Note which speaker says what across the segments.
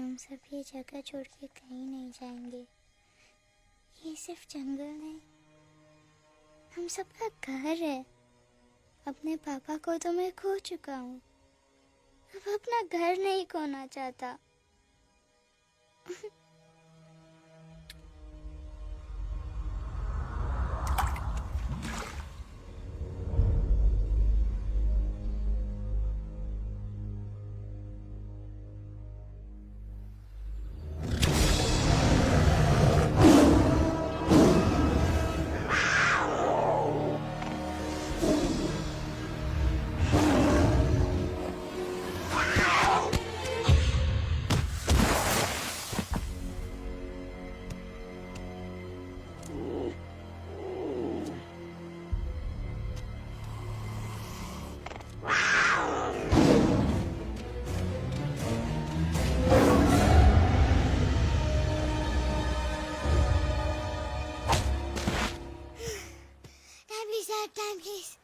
Speaker 1: हम सब ये जगह छोड़ के कहीं नहीं जाएंगे। ये सिर्फ जंगल नहीं, हम सबका घर है। अपने पापा को तो मैं खो चुका हूँ, अब अपना घर नहीं खोना चाहता।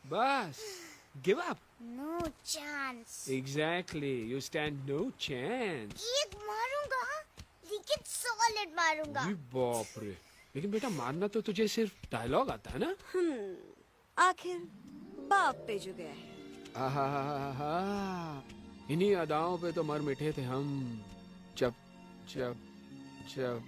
Speaker 2: बस give up.
Speaker 1: No chance.
Speaker 2: Exactly, you stand no chance.
Speaker 1: एक मारूंगा, लेकिन सॉलिड मारूंगा।
Speaker 2: अरे बाप रे, लेकिन बेटा मारना तो तुझे सिर्फ डायलॉग आता है ना?
Speaker 3: आखिर बाप पे जो गया है।
Speaker 2: आहा, इन्हीं अदाओं पे तो मर मिटे थे हम जब जब जब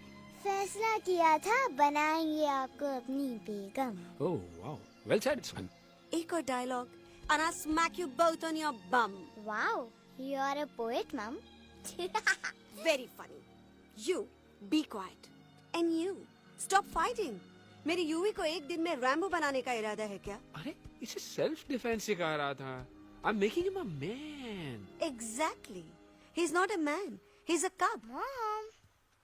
Speaker 1: फैसला किया था बनाएंगे आपको अपनी बेगम।
Speaker 2: ओह वाओ, वेल सेड सन।
Speaker 3: एक और dialogue and I'll smack you both on your bum.
Speaker 1: Wow, you are a poet, mom.
Speaker 3: Very funny. You be quiet and you stop fighting. मेरी यूवी को एक दिन में रैम्बो बनाने का इरादा है क्या?
Speaker 2: अरे इसे सेल्फ डिफेंस सिखा रहा था। I'm making him a man.
Speaker 3: Exactly. He's not a man. He's a cub.
Speaker 1: Mom,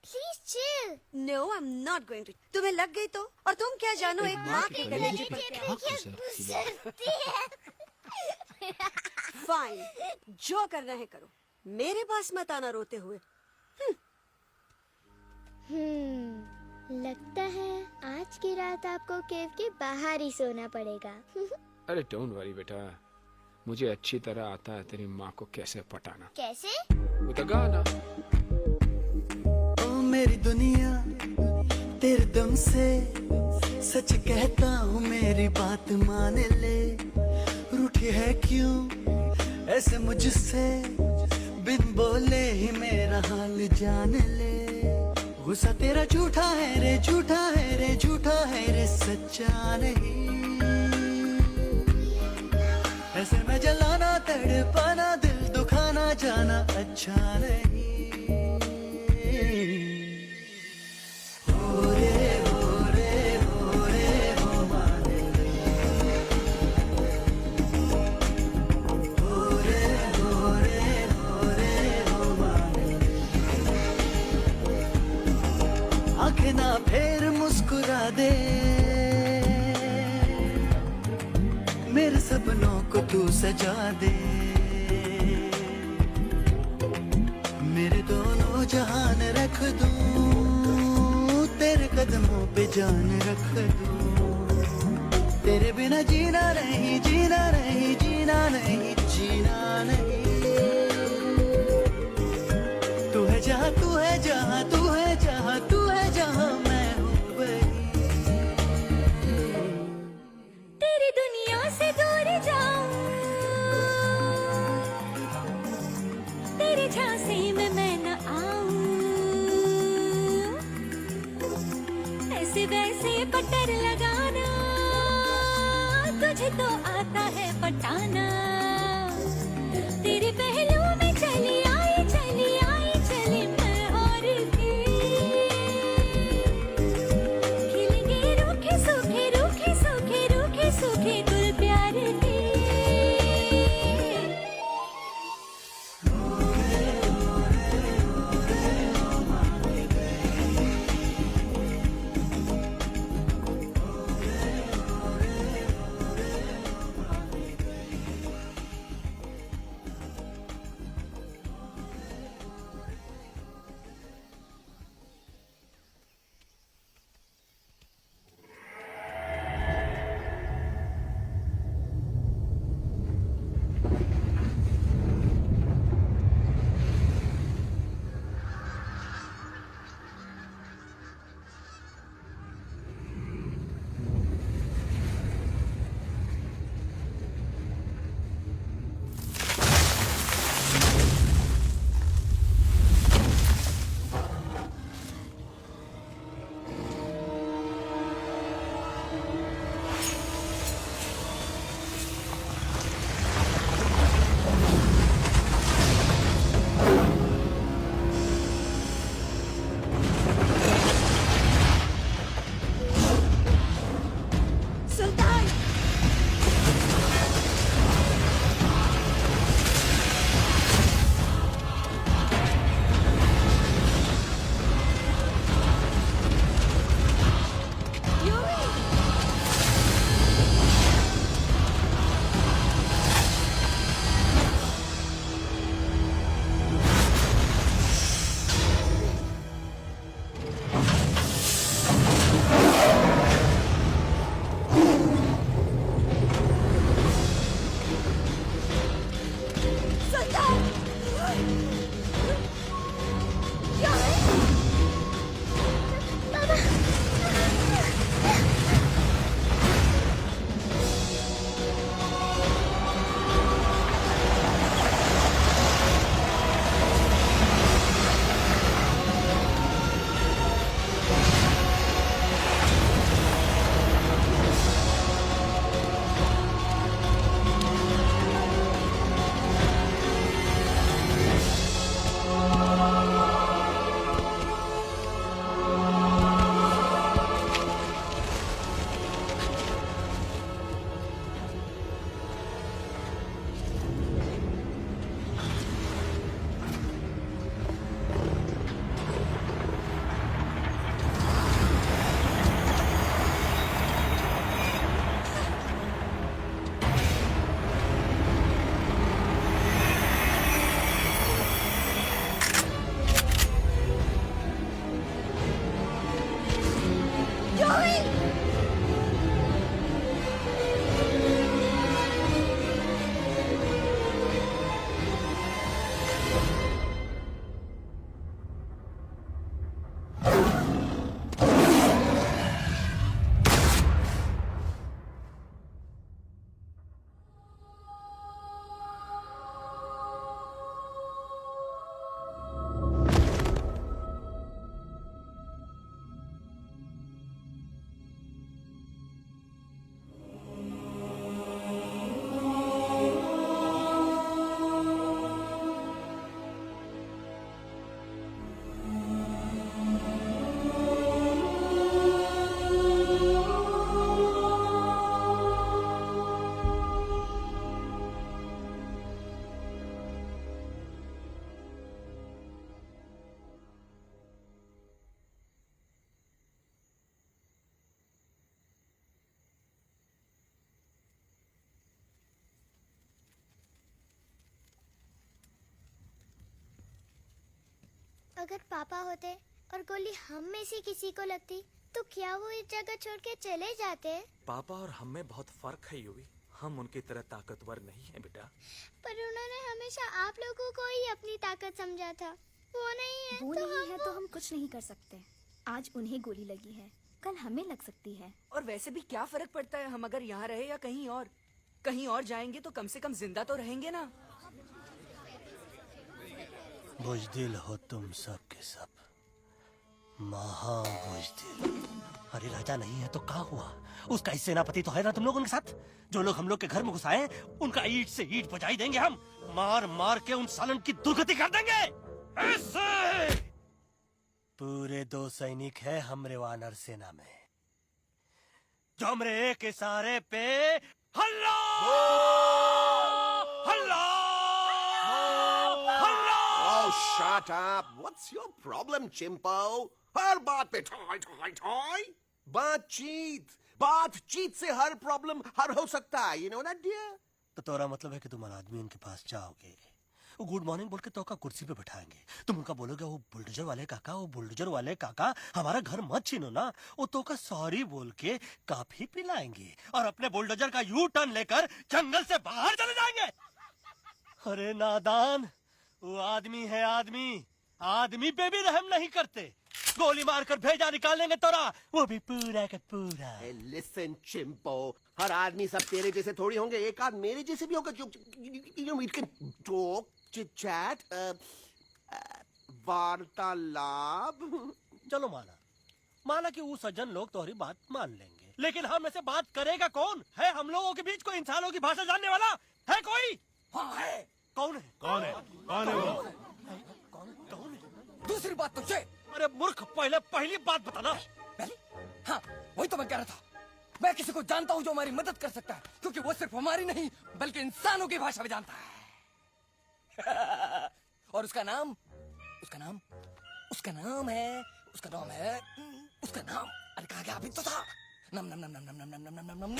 Speaker 1: please chill.
Speaker 3: No, I'm not going to. तुम्हें लग गई तो? और तुम क्या जानो एक माँ के कलेजे पर क्या?
Speaker 1: गुजरती है।
Speaker 3: फाइन, जो करना है करो, मेरे पास मत आना रोते हुए।
Speaker 1: लगता है आज की रात आपको केव के बाहर ही सोना पड़ेगा।
Speaker 2: अरे डोंट वरी बेटा, मुझे अच्छी तरह आता है तेरी माँ को कैसे पटाना।
Speaker 1: कैसे?
Speaker 2: वो तो गाना।
Speaker 4: ओ मेरी दुनिया तेरे दम से सच कहता हूँ, मेरी बात मान ले। रूठी है क्यों ऐसे मुझसे, बिन बोले ही मेरा हाल जान ले। गुस्सा तेरा झूठा है रे, झूठा है रे, झूठा है रे, सच्चा नहीं। ऐसे में जलाना तड़पाना, दिल दुखाना जाना अच्छा नहीं। हो रे हो रे हो रे हो माने हो रे हो रे हो रे हो माने। आंखें ना फेर मुस्कुरा दे, मेरे सपनों को तू सजा दे। मेरे दोनों जहान रख दूं, तेरे कदमों पे जान रख दूं। तेरे बिना जीना नहीं, जीना नहीं, जीना नहीं, जीना नहीं। तू है जहाँ, तू है जहाँ, तू है जहाँ, तू है जहाँ, मैं हूँ वही।
Speaker 3: तेरी दुनिया से दूर जाऊं, तेरे झांसे में मैं न आऊं। ऐसे वैसे पट्टर लगाना, तुझे तो आता है पटाना। तेरे पहलू में चली आई, चली आई, चली मैं और भी। खिलेंगे रूखे सूखे, रूखे सूखे, रूखे सूखे गुल प्यार के।
Speaker 1: अगर पापा होते और गोली हम में से किसी को लगती तो क्या वो इस जगह छोड़ के चले जाते?
Speaker 5: पापा और हम में बहुत फर्क है यूवी। हम उनकी तरह ताकतवर नहीं है बेटा।
Speaker 1: पर उन्होंने हमेशा आप लोगों को ही अपनी ताकत समझा था। वो नहीं है
Speaker 6: वो
Speaker 1: तो
Speaker 6: नहीं है तो हम कुछ नहीं कर सकते। आज उन्हें गोली लगी है, कल हमें लग सकती है।
Speaker 7: और वैसे भी क्या फर्क पड़ता है हम अगर यहाँ रहे या कहीं और जाएंगे तो कम से कम जिंदा तो रहेंगे ना।
Speaker 4: बुजदिल हो तुम सब के सब, महा बुजदिल। अरे राजा नहीं है तो क्या हुआ? उसका ही सेनापति तो है ना तुम लोगों के साथ। जो लोग हम लोग के घर में घुस आए उनका ईंट से ईंट बजाई देंगे हम। मार मार के उन सालन की दुर्गति कर देंगे ऐसे। पूरे 2 सैनिक है हमरे वानर सेना में, जो हमरे एक इशारे पे हल्ला हल्ला हल्ला।
Speaker 8: Oh, shut up! What's your problem, Chimpo? हर बात पे ठॉय ठॉय ठॉय। बातचीत से हर प्रॉब्लम हल हो सकता है, you know that dear? तो तोरा मतलब है कि तुम आदमी उनके पास जाओगे, वो गुड मॉर्निंग बोल के तो का कुर्सी पे बैठाएंगे, तुम उनका बोलोगे वो बुलडोजर वाले काका हमारा घर मत छीनो ना, वो तो का सॉरी बोल के काफी पिलाएंगे और अपने बुलडोजर का यू टर्न लेकर जंगल से बाहर चले जाएंगे। अरे नादान, वो आदमी है आदमी पे भी रहम नहीं करते। गोली मारकर भेजा निकालेंगे तोरा, वो भी पूरा का पूरा।
Speaker 9: लिसन चिंपो, हर आदमी सब तेरे जैसे थोड़ी होंगे, एक आध मेरे जैसे भी होगा जो we can talk, chit chat, वार्तालाप। चलो माना कि वो सज्जन लोग तुम्हारी बात मान लेंगे, लेकिन हम ऐसे बात करेगा कौन? है हम लोगों के बीच कोई इंसानों की भाषा जानने वाला है कोई? हाँ है। कौन है वो?
Speaker 7: दूसरी बात तो ये।
Speaker 9: अरे मूर्ख, पहली बात बताना।
Speaker 7: पहली? हाँ, वही तो मैं कह रहा था। मैं किसी को जानता हूँ जो हमारी मदद कर सकता है, क्योंकि वो सिर्फ हमारी नहीं बल्कि इंसानों की भाषा भी जानता है। और उसका नाम है अरे कहा गया अभी तो था। नम नम नम नम नम नम नम नम नम नम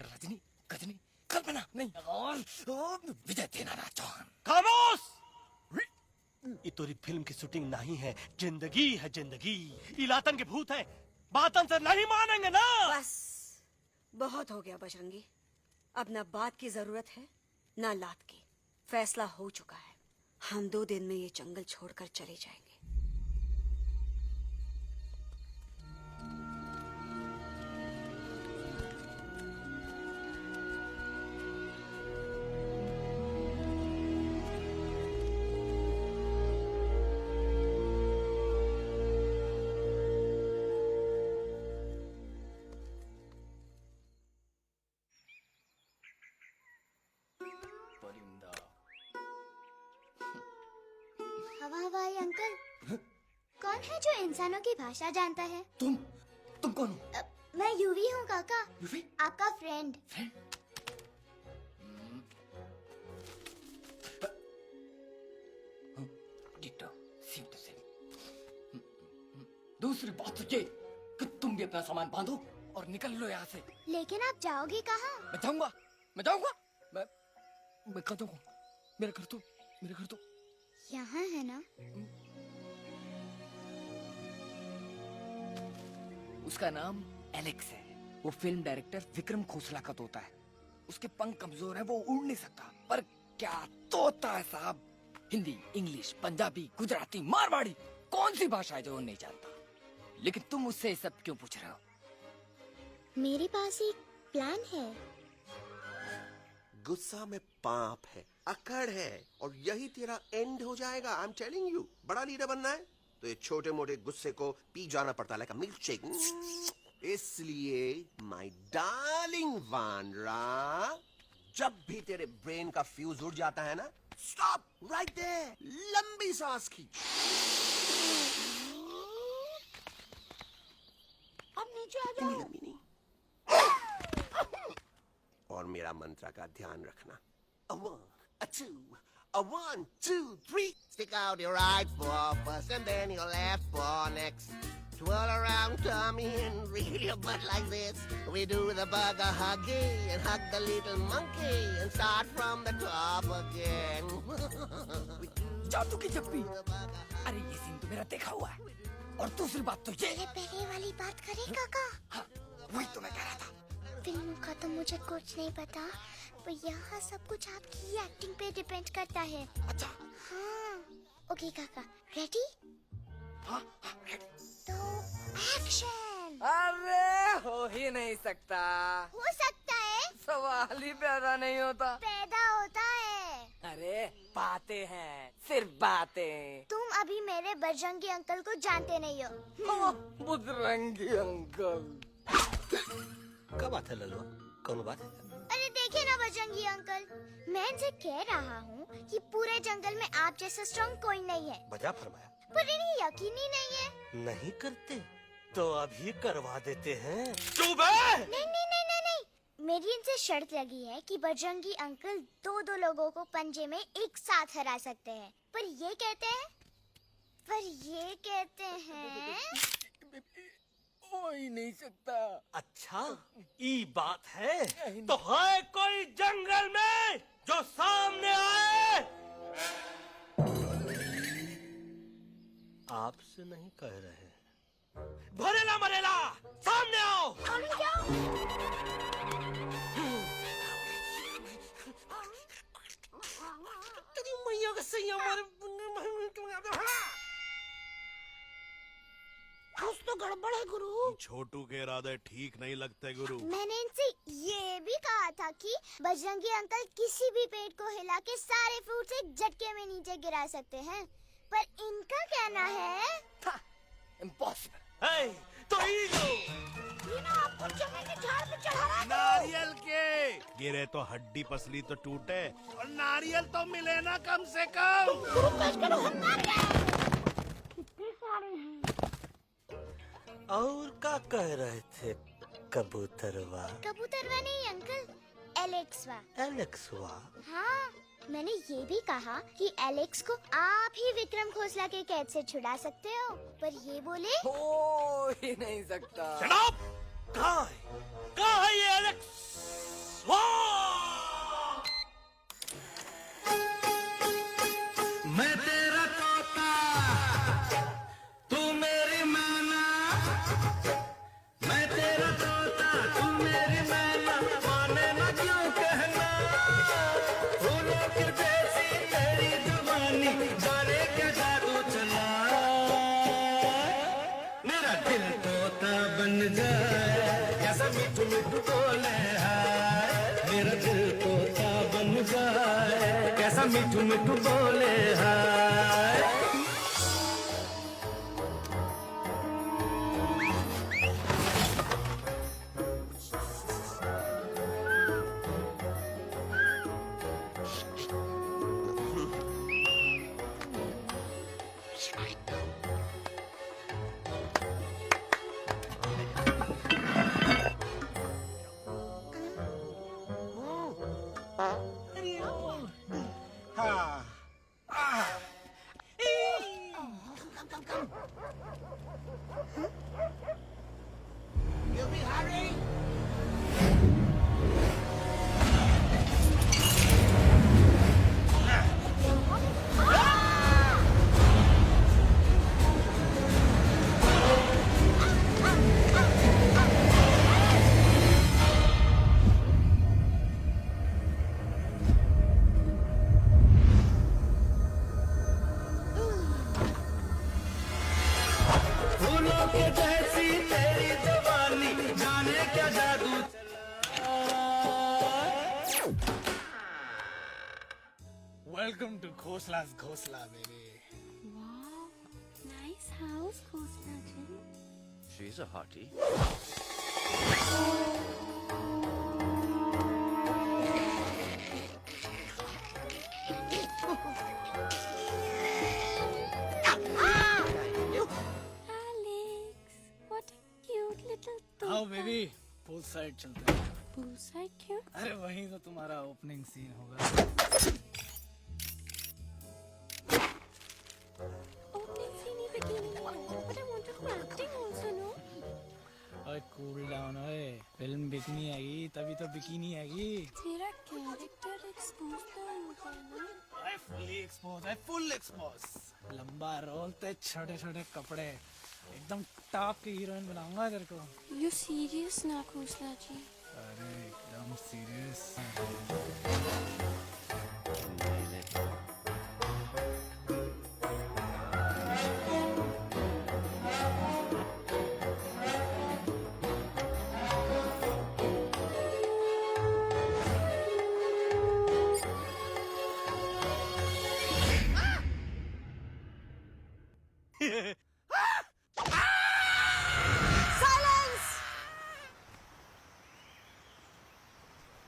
Speaker 7: रजनी गजनी कल्पना नहीं और विजय देनाराज चौहान।
Speaker 9: खामोश! ये तोरी फिल्म की शूटिंग नहीं है, जिंदगी है जिंदगी। इलातन के भूत है, बातन से नहीं मानेंगे ना।
Speaker 3: बस बहुत हो गया बजरंगी, अब ना बात की जरूरत है ना लात की। फैसला हो चुका है, हम 2 दिन में ये जंगल छोड़कर चले जाएंगे।
Speaker 1: हवाई अंकल, कौन है जो इंसानों की भाषा जानता है?
Speaker 7: तुम कौन हो?
Speaker 1: मैं यूवी हूँ काका,
Speaker 7: यूवी?
Speaker 1: आपका फ्रेंड।
Speaker 7: दूसरी बात तो ये कि तुम भी अपना सामान बांधो और निकल लो यहाँ से।
Speaker 1: लेकिन आप जाओगे कहाँ?
Speaker 7: मैं जाऊंगा मैं कहाँ जाऊंगा? मेरा घर तो
Speaker 1: यहाँ है ना?
Speaker 7: उसका नाम एलेक्स है। वो फिल्म डायरेक्टर विक्रम खोसला का तोता है। उसके पंख कमजोर है, वो उड़ नहीं सकता, पर क्या तोता है साहब। हिंदी, इंग्लिश, पंजाबी, गुजराती, मारवाड़ी, कौन सी भाषा है जो वो नहीं जानता? लेकिन तुम उससे सब क्यों पूछ रहे हो?
Speaker 1: मेरे पास एक प्लान है।
Speaker 8: गुस्सा में पाप है, अकड़ है, और यही तेरा एंड हो जाएगा। आई एम टेलिंग यू, बड़ा लीडर बनना है तो ये छोटे मोटे गुस्से को पी जाना पड़ता है, लाइक अ मिल्क शेक। इसलिए माय डार्लिंग वानरा, जब भी तेरे ब्रेन का फ्यूज उड़ जाता है ना, स्टॉप राइट देयर, लंबी सांस खींच। अब नीचे आ जाओ। लंबी नहीं। और मेरा मंत्र का ध्यान रखना। A 1, a 2, a 1, 2, 3. Stick out your right paw first and then your left paw next. Twirl around tummy and wriggle your butt like this. We do the bugger huggy and hug the little monkey and start from the top again. We do
Speaker 7: जादू की जप्पी। अरे ये scene तो मेरा देखा हुआ है। और दूसरी बात तो ये,
Speaker 1: पहले वाली बात करें काका।
Speaker 7: हाँ, वही तो मैं कह रहा था।
Speaker 1: फिल्म का तो मुझे कुछ नहीं पता, पर यहाँ सब कुछ आपकी एक्टिंग पे डिपेंड करता है।
Speaker 7: अच्छा।
Speaker 1: हाँ। ओके काका, रेडी?
Speaker 7: हाँ, ready।
Speaker 1: तो एक्शन।
Speaker 7: अरे हो ही नहीं सकता।
Speaker 1: हो सकता है,
Speaker 7: सवाल ही पैदा नहीं होता।
Speaker 1: पैदा होता है।
Speaker 7: अरे बातें हैं, सिर्फ बातें।
Speaker 1: तुम अभी मेरे बजरंगी अंकल को जानते नहीं हो।
Speaker 7: बजरंगी अंकल।
Speaker 8: क्या बात है ललवा, कौन बात है?
Speaker 1: अरे देखे ना बजरंगी अंकल, मैं इनसे कह रहा हूँ कि पूरे जंगल में आप जैसा स्ट्रॉन्ग कोई नहीं है,
Speaker 8: बजा फरमाया।
Speaker 1: पर इन्हें यकीन ही नहीं है।
Speaker 8: नहीं करते तो अभी करवा देते हैं।
Speaker 1: नहीं नहीं नहीं नहीं नहीं, मेरी इनसे शर्त लगी है कि बजरंगी अंकल दो लोगों को पंजे में एक साथ हरा सकते हैं, पर ये कहते हैं
Speaker 7: हो ही नहीं सकता।
Speaker 9: अच्छा, ई बात है तो है कोई जंगल में जो सामने आए?
Speaker 8: आपसे नहीं कह रहे।
Speaker 9: भरेला मरेला, सामने आओ। तेरी मैया का सही
Speaker 1: कुछ तो गड़बड़ है गुरु।
Speaker 10: छोटू के इरादे ठीक नहीं लगते गुरु।
Speaker 1: मैंने इनसे ये भी कहा था कि बजरंगी अंकल किसी भी पेड़ को हिला के सारे फ्रूट्स एक झटके में नीचे गिरा सकते हैं, पर इनका कहना है
Speaker 7: इम्पॉसिबल।
Speaker 9: है तो ई लो।
Speaker 1: ये ना आपको चने के झाड़ पे चढ़ा रहा है।
Speaker 10: नारियल के गिरे तो हड्डी पसली तो टूटे, और नारियल तो मिले ना कम से कम।
Speaker 1: गुरु कश करो, हम मार गए। कितने सारे हैं?
Speaker 8: और क्या कह रहे थे कबूतरवा?
Speaker 1: कबूतरवा नहीं अंकल, एलेक्सवा।
Speaker 8: एलेक्सवा?
Speaker 1: हाँ, मैंने ये भी कहा कि एलेक्स को आप ही विक्रम खोसला के कैद से छुड़ा सकते हो, पर ये बोले
Speaker 7: हो ही नहीं सकता।
Speaker 9: जनाब, कहाँ है ये एलेक्स?
Speaker 4: मैं तेरा तोता, तू मेरी मैना। मैं तेरा तोता, तू मेरी मैना। माने ना क्यों कहना, फूलों की जैसी तेरी जुबानी। जाने क्या जादू चला, मेरा दिल तोता बन जाए। कैसा मिठू मिठू बोले हाय, मेरा दिल तोता बन जाए। कैसा मिठू मिठू बोले हाय। फूलों के जैसी तेरी जवानी। जाने क्या जादू
Speaker 10: वेलकम टू खोसला's घोसला baby.
Speaker 1: Wow, nice house, Khosla ji.
Speaker 10: She's a hottie.
Speaker 1: Alex, what a cute little toy.
Speaker 10: आओ बेबी, पूल साइड चलते हैं।
Speaker 1: Pool side क्यों?
Speaker 10: अरे वहीं तो तुम्हारा ओपनिंग सीन होगा।
Speaker 1: Opening scene ही bikini में है, but I want to do acting also, no?
Speaker 10: ओए कूल डाउन ओए, फिल्म बिकनी आएगी तभी तो बिकिनी आएगी।
Speaker 1: तेरा कैरेक्टर एक्सपोज तो होगा ना?
Speaker 10: ओए फुली एक्सपोज है, फुल एक्सपोज। लंबा रोल ते छोटे छोटे कपड़े, एकदम टॉप की हीरोइन बनाऊंगा तेरे को।
Speaker 1: यू सीरियस ना खोसला जी?
Speaker 10: अरे एकदम सीरियस।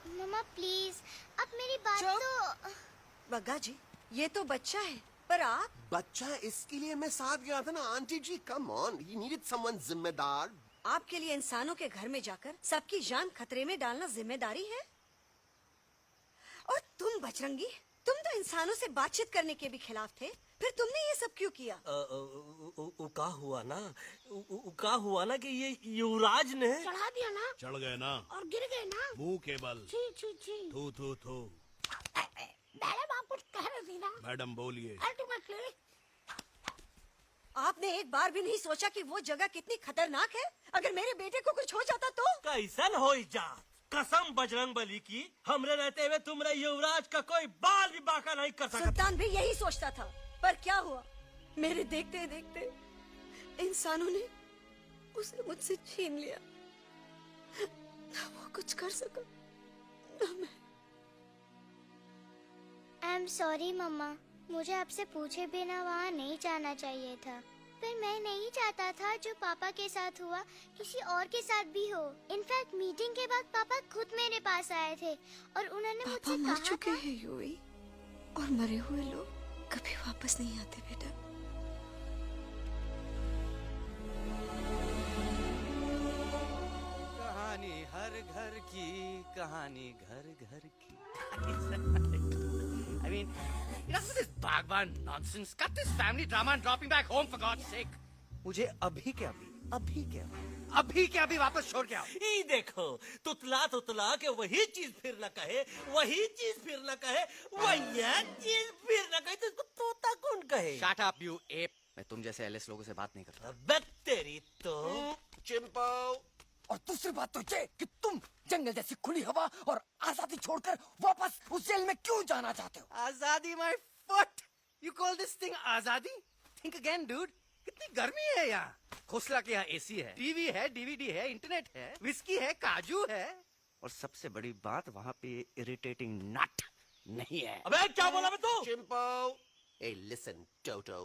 Speaker 1: मम्मा प्लीज, अब मेरी बात
Speaker 3: चुप।
Speaker 1: तो।
Speaker 3: बग्गा जी, ये तो बच्चा है, पर आप
Speaker 8: बच्चा है, इसके लिए मैं साथ गया था ना aunty ji. Come on, he needed someone जिम्मेदार।
Speaker 3: आपके लिए इंसानों के घर में जाकर सबकी जान खतरे में डालना जिम्मेदारी है? और तुम बजरंगी, तुम तो इंसानों से बातचीत करने के भी खिलाफ थे, फिर तुमने ये सब क्यों किया?
Speaker 9: का हुआ ना कि ये युवराज ने
Speaker 1: चढ़ा दिया ना
Speaker 10: चढ़ गए ना
Speaker 1: और गिर गए ना।
Speaker 10: मुंह के बल।
Speaker 1: छी छी छी।
Speaker 10: थू थू थू।
Speaker 1: मैडम आप कुछ कह रही थी ना?
Speaker 10: मैडम बोलिए।
Speaker 1: अल्टीमेटली
Speaker 3: आपने एक बार भी नहीं सोचा कि वो जगह कितनी खतरनाक है? अगर मेरे बेटे को कुछ हो जाता तो?
Speaker 9: कैसन हो जा? कसम बजरंग बली की, हमरे रहते हुए तुमरे युवराज का कोई बाल भी बाका नहीं कर सकता।
Speaker 3: सुल्तान भी यही सोचता था, पर क्या हुआ? मेरे देखते देखते इंसानों ने उसे मुझसे छीन लिया। ना वो कुछ कर सका, ना मैं।
Speaker 1: आई एम सॉरी मम्मा, मुझे आपसे पूछे बिना वहाँ नहीं जाना चाहिए था। पर मैं नहीं चाहता था जो पापा के साथ हुआ किसी और के साथ भी हो। इनफैक्ट मीटिंग के बाद पापा खुद मेरे पास आए थे और उन्होंने मुझसे कहा था
Speaker 3: हैं यूवी, और मरे हुए लोग कभी वापस नहीं आते बेटा।
Speaker 9: कहानी हर घर की, कहानी घर घर की। I mean, enough of this Bhagwan nonsense. Cut this family drama and drop me back home for God's sake. मुझे अभी के अभी वापस छोड़ के आओ। ये देखो, तुतला के वही चीज फिर न कहे, वही चीज फिर न कहे, वही चीज फिर न कहे, तो इसको तोता कौन कहे?
Speaker 7: Shut up, you ape. मैं तुम जैसे एलिस लोगों से बात नहीं करता।
Speaker 9: अबे तेरी तो।
Speaker 8: चिंपो।
Speaker 7: और दूसरी बात तो ये कि तुम जंगल जैसी खुली हवा और आजादी छोड़कर वापस उस जेल में क्यों जाना चाहते हो?
Speaker 9: आजादी my foot. You call this thing आजादी? Think again, dude. कितनी गर्मी है यहाँ। खोसला के यहाँ एसी है, टीवी है, डीवीडी है, इंटरनेट है, विस्की है, काजू है, और सबसे बड़ी बात वहाँ पे इरिटेटिंग नट नहीं है। अबे क्या बोला मैं तू?
Speaker 8: चिंपो। ए लिसन टोटो,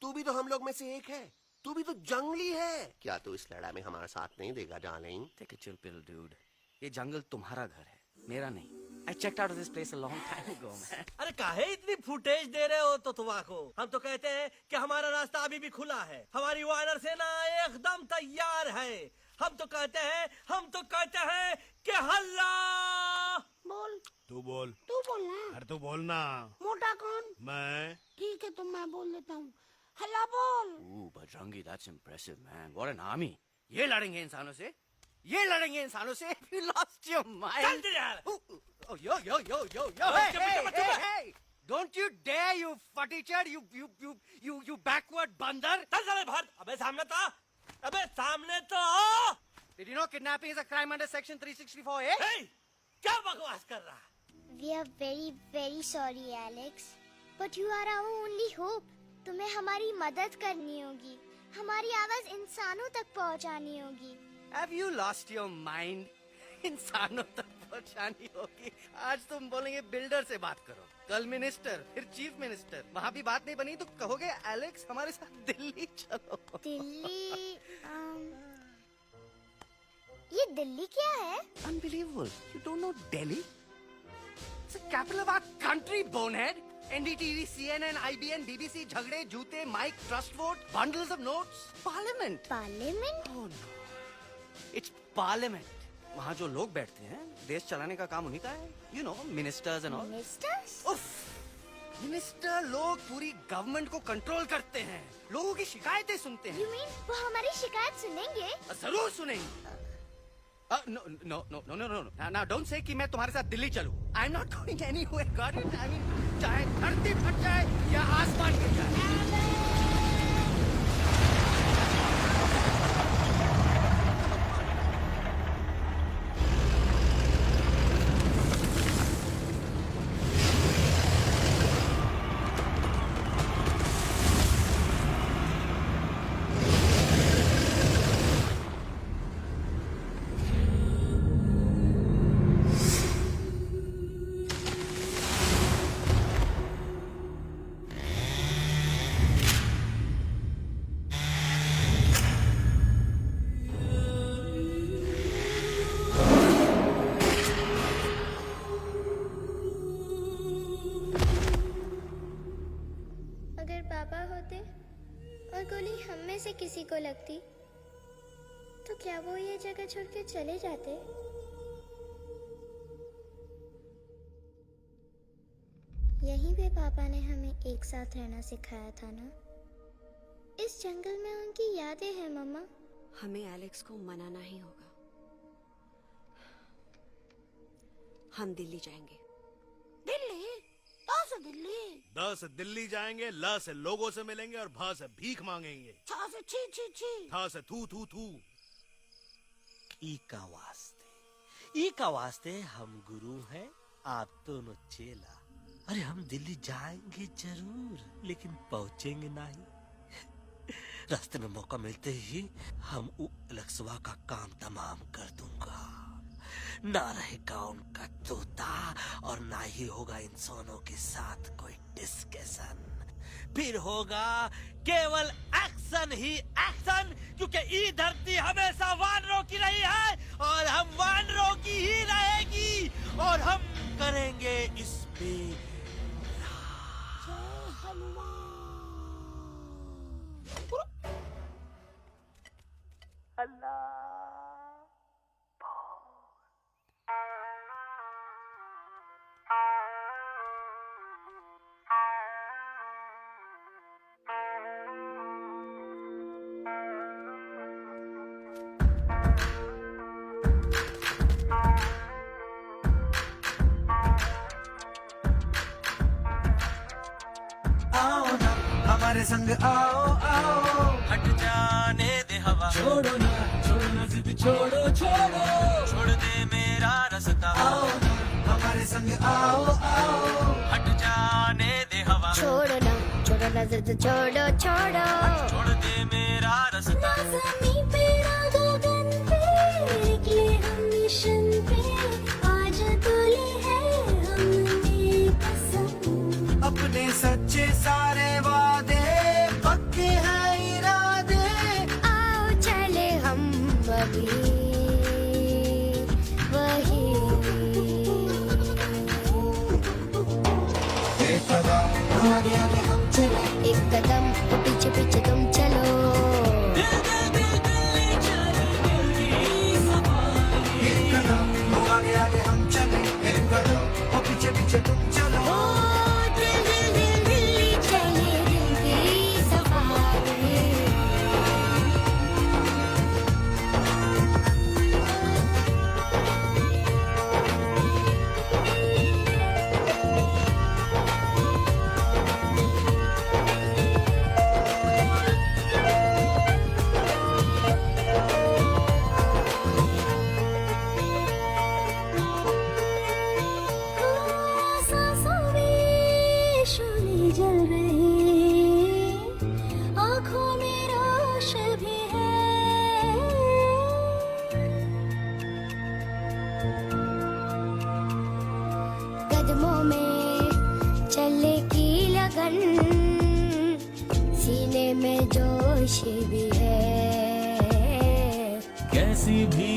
Speaker 8: तू भी तो हम लोग में से एक है। तू भी तो जंगली है। क्या तू इस लड़ाई में हमारा साथ नहीं देगा darling?
Speaker 7: Take a chill pill, dude. ये जंगल तुम्हारा घर है, मेरा नहीं। I checked out of this place a long time ago, man.
Speaker 9: अरे काहे इतनी फुटेज दे रहे हो तो तुम को? हम तो कहते हैं कि हमारा रास्ता अभी भी खुला है, हमारी वानर सेना एकदम तैयार है। हम तो कहते हैं कि हल्ला।
Speaker 1: बोल।
Speaker 10: तू बोल।
Speaker 1: तू बोलना।
Speaker 10: अरे तू बोलना।
Speaker 1: मोटा कौन?
Speaker 10: मैं।
Speaker 1: ठीक है, तो मैं बोल देता हूँ। हल्ला बोल।
Speaker 7: Ooh, Bajrangi, that's impressive, man. What an army. ये लड़ेंगे इंसानों से? ये लड़ेंगे इंसानों से? You lost your mind.
Speaker 9: चल दे यार।
Speaker 7: Oh, yo. Hey! Don't you dare, you fatty-chad, you backward बंदर!
Speaker 9: चल साले बाहर। अबे सामने तो आओ।
Speaker 7: Did you know kidnapping is a crime under section 364A?
Speaker 9: Hey! क्या बकवास कर रहा है?
Speaker 1: We are very very sorry, Alex. But you are our only hope. तुम्हें हमारी मदद करनी होगी, हमारी आवाज इंसानों तक पहुंचानी होगी।
Speaker 7: Have you lost your mind? इंसानों तक पहुंचानी होगी। आज तुम बोलेंगे बिल्डर से बात करो, कल मिनिस्टर, फिर चीफ मिनिस्टर। वहाँ भी बात नहीं बनी तो कहोगे एलेक्स हमारे साथ दिल्ली चलो।
Speaker 1: दिल्ली ये दिल्ली क्या है?
Speaker 7: Unbelievable. You don't know Delhi? It's the capital of our country, bonehead. NDTV, CNN, IBN, BBC, झगड़े, जूते, mike, trust vote, bundles of notes, parliament.
Speaker 1: Parliament?
Speaker 7: Oh no. It's parliament. वहाँ जो लोग बैठते हैं, देश चलाने का काम उन्हीं का है. You know, ministers and all.
Speaker 1: Ministers?
Speaker 7: उफ! मिनिस्टर लोग पूरी गवर्नमेंट को कंट्रोल करते हैं, लोगों की शिकायतें सुनते हैं.
Speaker 1: You mean वो हमारी शिकायत सुनेंगे?
Speaker 7: जरूर सुनेंगे. No no no no no no ना डोंट से कि मैं तुम्हारे साथ दिल्ली चलूं. I am not going anywhere. Got it. I mean चाहे धरती फट जाए या आसमान गिर जाए.
Speaker 1: अगर पापा होते और गोली हम में से किसी को लगती तो क्या वो ये जगह छोड़ के चले जाते? यहीं पे पापा ने हमें एक साथ रहना सिखाया था ना. इस जंगल में उनकी यादें हैं मम्मा.
Speaker 3: हमें एलेक्स को मनाना ही होगा. हम दिल्ली जाएंगे. दिल्ली? दिल्ली?
Speaker 10: द से दिल्ली जाएंगे, ल से लोगों से मिलेंगे और भ से भीख मांगेंगे.
Speaker 3: छ से छी छी छी.
Speaker 10: थ से थू थू थू.
Speaker 8: ई का वास्ते हम गुरु हैं, आप दोनों चेला. अरे हम दिल्ली जाएंगे जरूर, लेकिन पहुंचेंगे नहीं. रास्ते में मौका मिलते ही हम एलेक्सवा का काम तमाम कर दूंगा. ना रहेगा उनका तोता और ना ही होगा इंसानों के साथ कोई डिस्कशन. फिर होगा केवल एक्शन ही एक्शन, क्योंकि ई धरती हमेशा वानरों की रही है और हम वानरों की ही रहेगी. और हम करेंगे इस पे
Speaker 4: हमारे संग आओ आओ,
Speaker 9: हट जाने दे हवा.
Speaker 4: छोड़ो ना जिद छोड़ो छोड़ो,
Speaker 9: छोड़ दे मेरा रास्ता.
Speaker 4: आओ ना हमारे संग आओ आओ,
Speaker 9: हट जाने दे हवा.
Speaker 1: छोड़ो ना जिद छोड़ो छोड़ो.
Speaker 9: छोड़ दे मेरा रास्ता.
Speaker 1: ज़मीं पे ना गगन पे निकले हम मिशन पे. आज तोली है हमने कसम.
Speaker 4: अपने सच्चे सारे वादे पक्के हैं इरादे.
Speaker 1: आओ चले हम अभी वही.
Speaker 4: एक कदम आगे आगे हम चले,
Speaker 1: एक कदम तो पीछे पीछे तुम चलो.
Speaker 4: एक कदम आगे आगे हम चले, एक कदम और पीछे पीछे तुम चलो.
Speaker 1: ओ दिल दिल दिल दिल्ली चले, दिल की सफारी. सांसों में शोले जल रहे, आँखों में रोश भी है. कदमों में चले की लगन, सीने में जोश भी है.
Speaker 9: कैसी भी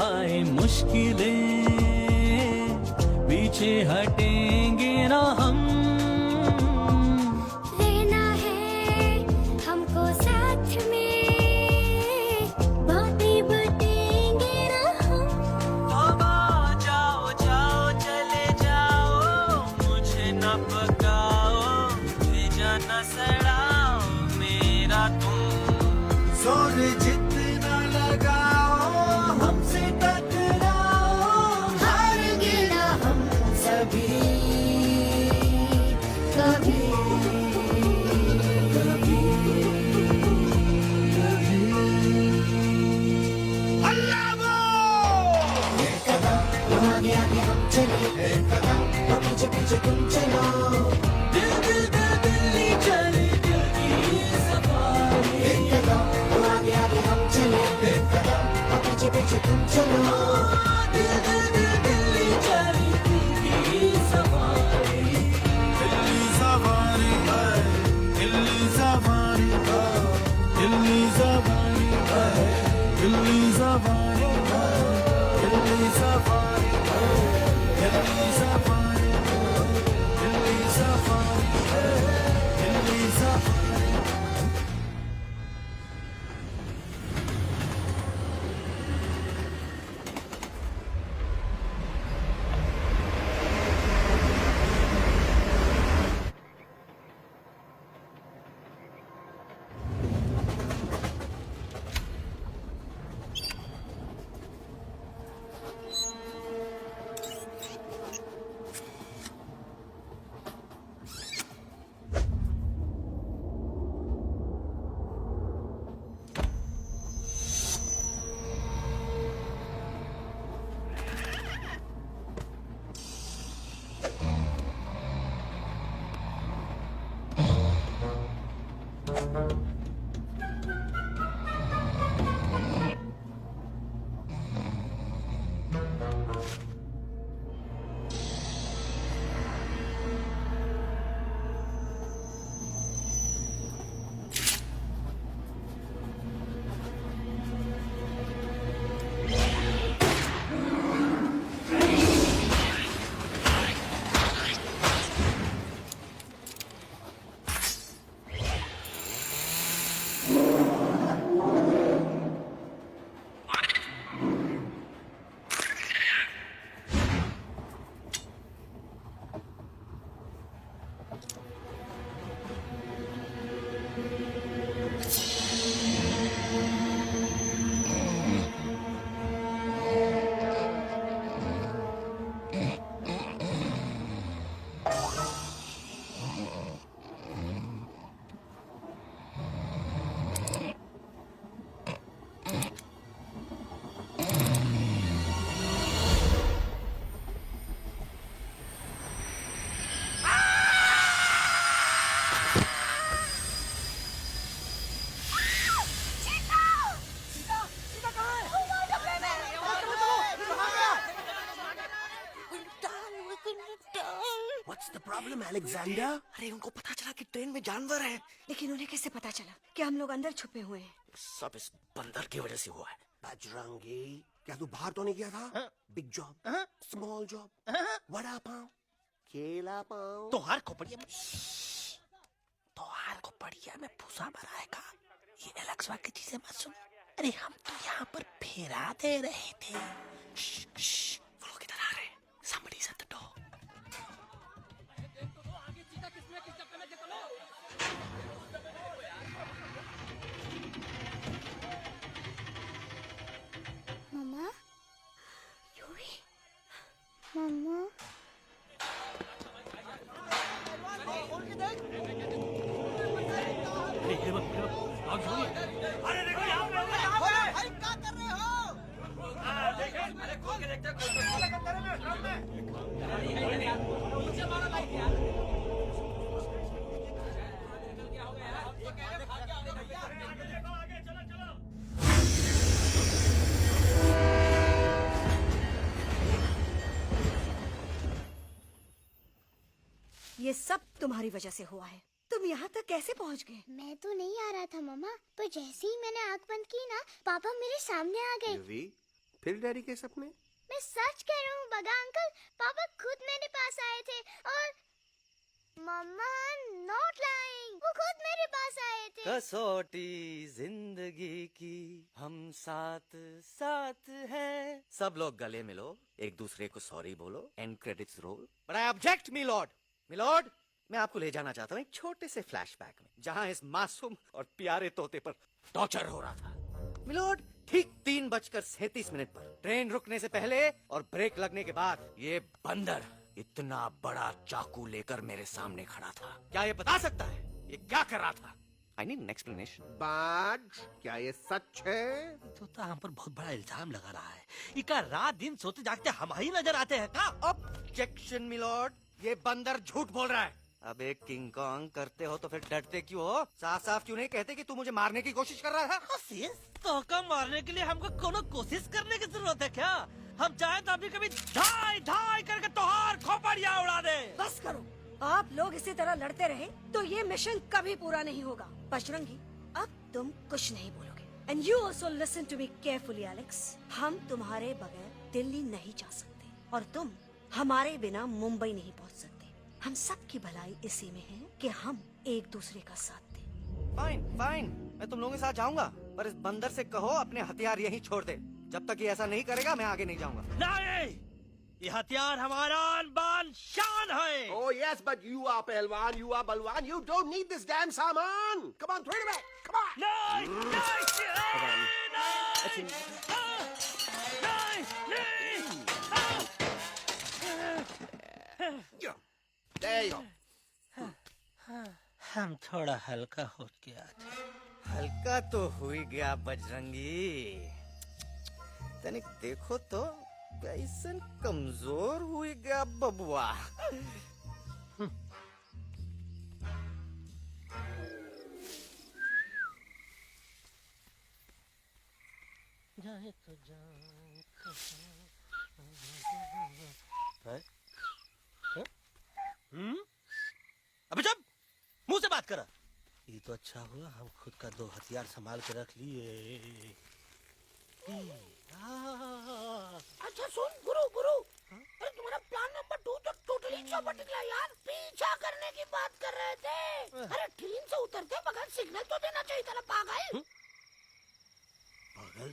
Speaker 9: आए मुश्किलें, पीछे हटेंगे ना हम.
Speaker 1: रहना है हमको साथ में, बातें बटेंगे ना हम.
Speaker 9: जाओ जाओ चले जाओ, मुझे न पकाओ, भेजा न सड़ाओ मेरा तुम.
Speaker 4: जोर जितना लगाओ हमसे चलो दिल दिल दिल दिल्ली चली दिल्ली सवारी
Speaker 10: दिल्ली सवारी दिल्ली सवारी दिल्ली सवारी दिल्ली सवारी दिल्ली सवारी दिल्ली सवारी दिल्ली सवारी दिल्ली सवारी
Speaker 8: What's the problem, Alexander?
Speaker 3: अरे उनको पता चला कि ट्रेन में जानवर है, लेकिन उन्हें कैसे पता चला कि हम लोग अंदर छुपे हुए हैं?
Speaker 8: सब इस बंदर की वजह से हुआ है। बजरंगी, क्या तू बाहर तो नहीं गया था? Big job, small job, vada pav, केला पाव।
Speaker 9: तो हार खोपड़िया में
Speaker 8: तो हार को बढ़िया में भूसा भराएगा। ये एलेक्स की चीजें मत सुन। अरे हम तो यहाँ पर फेरा दे रहे थे। वो लोग इधर आ रहे हैं। Somebody's at the door.
Speaker 1: मम्मा मम्मा
Speaker 3: ये सब तुम्हारी वजह से हुआ है। तुम यहाँ तक कैसे पहुँच गए?
Speaker 1: मैं तो नहीं आ रहा था मम्मा, पर जैसे ही मैंने आँख बंद की ना, पापा मेरे सामने आ गए।
Speaker 8: युवी, फिर डैडी के सपने?
Speaker 1: मैं सच कह रहा हूँ बगा अंकल, पापा खुद मेरे पास आए थे और मम्मा नॉट लाइंग, वो खुद मेरे पास आए थे।
Speaker 9: कसौटी जिंदगी की हम साथ साथ हैं। सब लोग गले मिलो, एक दूसरे को सॉरी बोलो, and credits roll. But I object milord. Milord, मैं आपको ले जाना चाहता हूँ एक छोटे से फ्लैशबैक में, जहाँ इस मासूम और प्यारे तोते पर टॉर्चर हो रहा था। मिलॉर्ड, ठीक 3:37 पर ट्रेन रुकने से पहले और ब्रेक लगने के बाद ये बंदर इतना बड़ा चाकू लेकर मेरे सामने खड़ा था। क्या ये बता सकता है ये क्या कर रहा था? I need an explanation.
Speaker 8: बाज, क्या ये सच है?
Speaker 9: तोता हम पर बहुत बड़ा इल्जाम लगा रहा है। इका रात दिन सोते जागते हम ही नजर आते हैं का? ऑब्जेक्शन मिलॉर्ड, ये बंदर झूठ बोल रहा है।
Speaker 11: अब एक किंग कॉन्ग करते हो तो फिर डरते क्यों हो? साफ साफ क्यों नहीं कहते कि तू मुझे मारने की कोशिश कर रहा था?
Speaker 9: तो का मारने के लिए हमको कोनो कोशिश करने की जरूरत है क्या? हम चाहे तो अभी कभी धाई धाई करके तोहार खोपड़िया उड़ा दे।
Speaker 3: बस करो, आप लोग इसी तरह लड़ते रहे तो ये मिशन कभी पूरा नहीं होगा। बजरंगी, अब तुम कुछ नहीं बोलोगे। And you also listen to me carefully Alex. हम तुम्हारे बगैर दिल्ली नहीं जा सकते और तुम हमारे बिना मुंबई नहीं पहुंच सकते। हम सबकी भलाई इसी में है कि हम एक दूसरे का साथ दें।
Speaker 11: फाइन फाइन, मैं तुम लोगों के साथ जाऊंगा, पर इस बंदर से कहो अपने हथियार यहीं छोड़ दे। जब तक ये ऐसा नहीं करेगा मैं आगे नहीं जाऊंगा।
Speaker 9: नहीं, ये हथियार हमारा आन-बान शान है।
Speaker 8: Oh yes, but you are Pehलवान, you are Balwan. You don't need this damn saman. Come on, throw it back. Come on.
Speaker 9: नहीं,
Speaker 8: There you go.
Speaker 9: हम थोड़ा हल्का हो गया था।
Speaker 11: हल्का तो हुई गया बजरंगी, तनिक देखो तो कैसन कमजोर हुई गया बबुआ।
Speaker 9: जाए तो जाए अबे जब मुंह से बात करा। ये तो अच्छा हुआ हम खुद का दो हथियार संभाल के रख लिए।
Speaker 12: अच्छा सुन गुरु गुरु, अरे तुम्हारा प्लान नंबर 2 तो टोटली चौपट निकला यार। पीछा करने की बात कर रहे थे। अरे ट्रेन से उतरते बगैर सिग्नल तो देना चाहिए था ना पागल।
Speaker 9: पागल?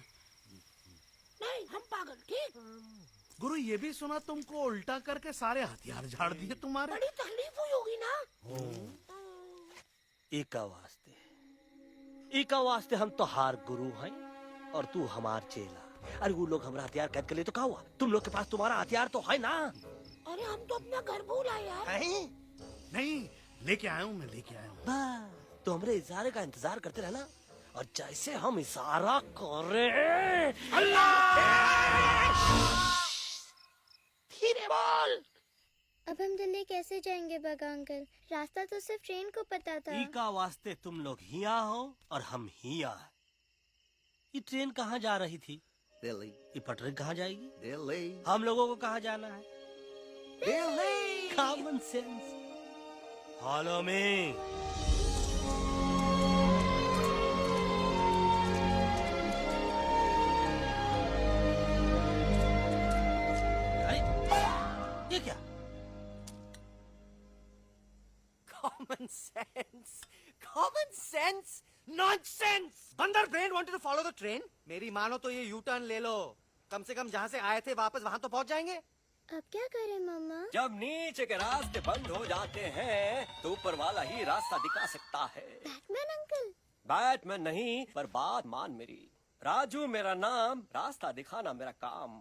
Speaker 12: नहीं हम पागल, ठीक।
Speaker 10: गुरु ये भी सुना तुमको उल्टा करके सारे हथियार झाड़ दिए तुम्हारे।
Speaker 12: बड़ी तकलीफ हुई होगी ना।
Speaker 9: एका वास्ते हम तो हार गुरु हैं और तू हमार चेला। अरे वो लोग हमारा हथियार कैद कर ले तो क्या हुआ? तुम लोग के पास तुम्हारा हथियार तो है ना।
Speaker 12: अरे हम तो अपना घर भूल आए यार।
Speaker 10: नहीं, लेके आया हूँ, मैं लेके आया हूँ।
Speaker 9: तो हमारे इशारे का इंतजार करते रहना और जैसे हम इशारा करें
Speaker 12: धीरे बोल।
Speaker 1: अब हम दिल्ली कैसे जाएंगे बगा अंकल? रास्ता तो सिर्फ ट्रेन को पता था।
Speaker 9: एका वास्ते तुम लोग हिया हो और हम हिया। ये ट्रेन कहाँ जा रही थी?
Speaker 11: दिल्ली।
Speaker 9: ये पटरी कहाँ जाएगी?
Speaker 11: दिल्ली।
Speaker 9: हम लोगों को कहाँ जाना है?
Speaker 11: Delhi.
Speaker 9: Common sense. Follow me. ये क्या?
Speaker 11: Common sense, common sense, nonsense. बंदर brain wanted to follow the train. मेरी मानो तो ये यू टर्न ले लो। कम से कम जहाँ से आए थे वापस वहाँ तो पहुँच जाएंगे।
Speaker 1: अब क्या करें मम्मा?
Speaker 7: जब नीचे के रास्ते बंद हो जाते हैं तो ऊपर वाला ही रास्ता दिखा सकता है।
Speaker 1: Batman uncle?
Speaker 7: बैटमैन नहीं, पर बात मान मेरी। राजू मेरा नाम, रास्ता दिखाना मेरा काम।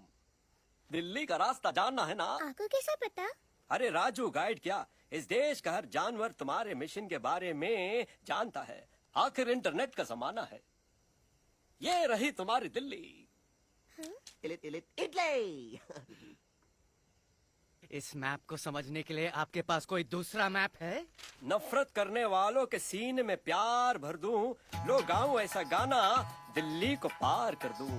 Speaker 7: दिल्ली का रास्ता जानना है ना?
Speaker 1: आपको कैसा पता?
Speaker 7: अरे राजू गाइड क्या, इस देश का हर जानवर तुम्हारे मिशन के बारे में जानता है। आखिर इंटरनेट का जमाना है। ये रही तुम्हारी दिल्ली।
Speaker 11: इटली। इस मैप को समझने के लिए आपके पास कोई दूसरा मैप है?
Speaker 7: नफरत करने वालों के सीने में प्यार भर दूं, लो गाऊं ऐसा गाना, दिल्ली को पार कर दूं।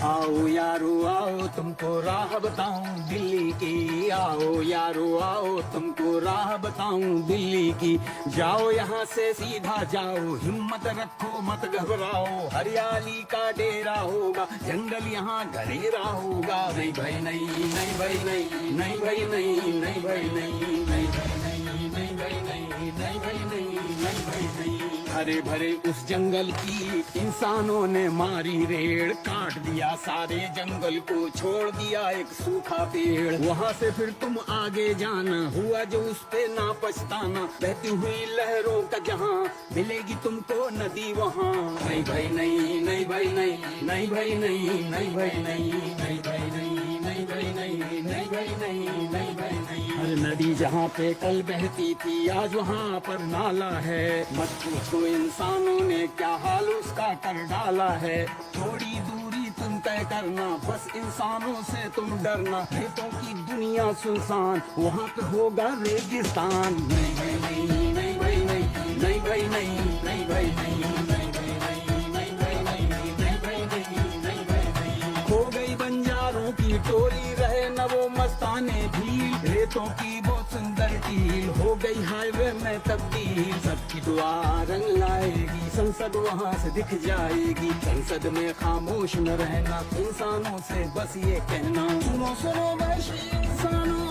Speaker 2: आओ यारो आओ तुमको राह बताऊं दिल्ली की। आओ यारो आओ तुमको राह बताऊं दिल्ली की। जाओ यहाँ से सीधा जाओ, हिम्मत रखो मत घबराओ। हरियाली का डेरा होगा, जंगल यहाँ घरेरा होगा। नहीं भाई नहीं, नहीं भाई नहीं, नहीं भाई नहीं, नहीं भाई नहीं, नहीं भाई नहीं, नहीं भाई नहीं, नहीं भाई नहीं, नहीं भाई नहीं। हरे भरे उस जंगल की इंसानों ने मारी रेड़, काट दिया सारे जंगल को, छोड़ दिया एक सूखा पेड़। वहाँ से फिर तुम आगे जाना, हुआ जो उस पे ना पछताना। बहती हुई लहरों का जहाँ, मिलेगी तुमको नदी वहाँ। नहीं भाई नहीं, नहीं भाई नहीं, नहीं भाई नहीं, नहीं भाई नहीं, नहीं भाई नहीं, नहीं भाई नहीं, नहीं भाई नहीं, नहीं भाई नहीं। हर नदी जहाँ पे कल बहती थी आज वहाँ वहाँ पर नाला है। मत पूछो इंसानों ने क्या हाल उसका कर डाला है। थोड़ी दूरी तुम तय करना, बस इंसानों से तुम डरना। खेतों की दुनिया सुनसान, वहाँ पे होगा रेगिस्तान। नहीं भाई नहीं, नहीं भाई नहीं, नहीं भाई नहीं, नहीं भाई नहीं, नहीं भाई नहीं, नहीं भाई नहीं, नहीं भाई नहीं, नहीं भाई नहीं। खो गई बंजारों की टोली, रहे न वो मस्ताने भीड़। रेतों की बहुत सुंदर टील हो गई हाईवे में तब्दील। सबकी दुआ रंग लाएगी, संसद वहाँ से दिख जाएगी। संसद में खामोश न रहना, इंसानों से बस ये कहना। सुनो सुनो वैशी इंसानों,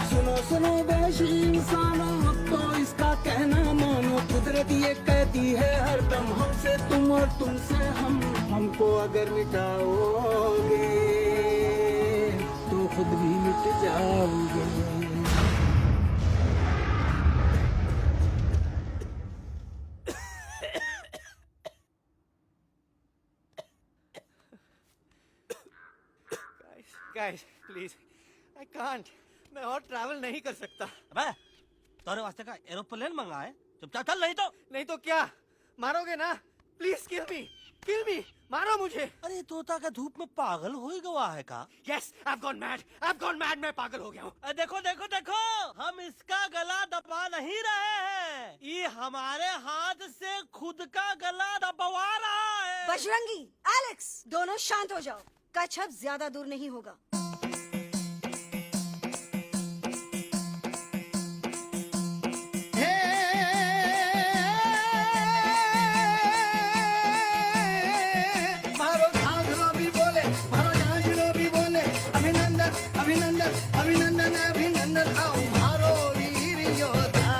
Speaker 2: सुनो सुनो वैशी इंसानों, अब तो इसका कहना मानो। कुदरत ये कहती है हरदम, हमसे तुम और तुमसे हम। हमको अगर मिटाओगे तो खुद भी मिट जाओगे।
Speaker 11: Guys, please, I can't. मैं और ट्रैवल नहीं कर सकता।
Speaker 9: अबे, तोरे वास्ते का एरोप्लेन मंगा है, चुपचाप चल, नहीं तो
Speaker 11: क्या मारोगे ना? प्लीज किल मी, मारो मुझे।
Speaker 9: अरे तोता का धूप में पागल हो ही गवा है का?
Speaker 11: Yes, I've gone mad, मैं पागल हो गया हूँ।
Speaker 9: देखो देखो देखो, हम इसका गला दबा नहीं रहे हैं, ये हमारे हाथ से खुद का गला दबवा रहा है।
Speaker 3: बजरंगी, एलेक्स, दोनों शांत हो जाओ। कच्छ अब ज्यादा दूर नहीं होगा।
Speaker 12: मारो झांझरो भी बोले, मारो झांझरो भी बोले, अभिनंदन अभिनंदन अभिनंदन अभिनंदन, आओ मारो वीर योद्धा।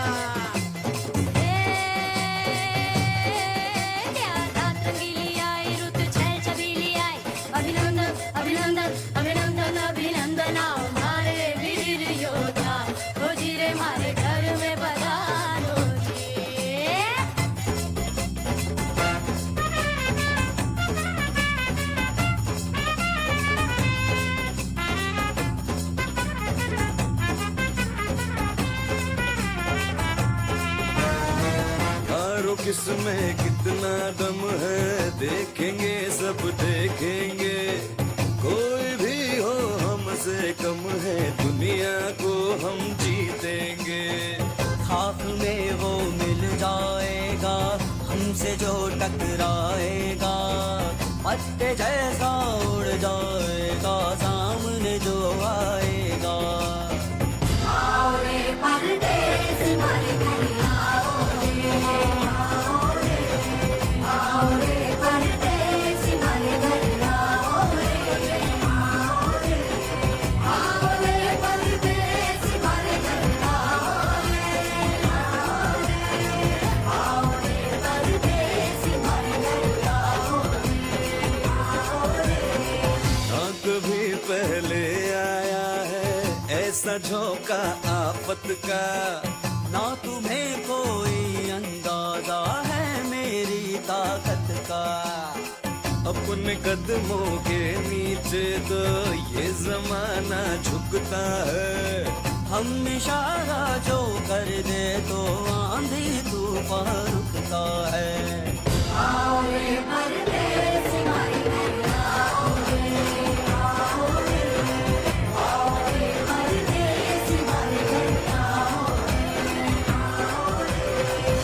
Speaker 1: अभिनंदन अभिनंदन आओ हमारे वीर योद्धा। हो जी रे हमारे घर में पधारो जी।
Speaker 4: मारो किसमें कितना दम है, देखेंगे सब देखेंगे। कोई भी हो हमसे कम है, दुनिया को हम जीतेंगे।
Speaker 13: खाक में वो मिल जाएगा, हमसे जो टकराएगा। पत्ते जैसा उड़ जाएगा, सामने जो आएगा।
Speaker 1: आओ रे परदेसी हमारे घर आओ रे, आओ रे, आओ रे परदेसी हमारे घर आओ रे, आओ रे, आओ रे परदेसी हमारे घर आओ रे, आओ रे, आओ रे परदेसी हमारे घर आओ रे, आओ रे।
Speaker 4: ना कभी पहले आया है ऐसा झोंका आफत का,
Speaker 13: ना तुम्हें कोई अंदाजा है मेरी ताकत का।
Speaker 4: अपने कदमों के नीचे तो ये जमाना झुकता है।
Speaker 13: हम इशारा जो कर दे तो आंधी तूफान रुकता है।
Speaker 1: आओ रे परदेसी हमारे घर आओ रे, आओ रे, आओ रे परदेसी हमारे घर आओ रे, आओ रे।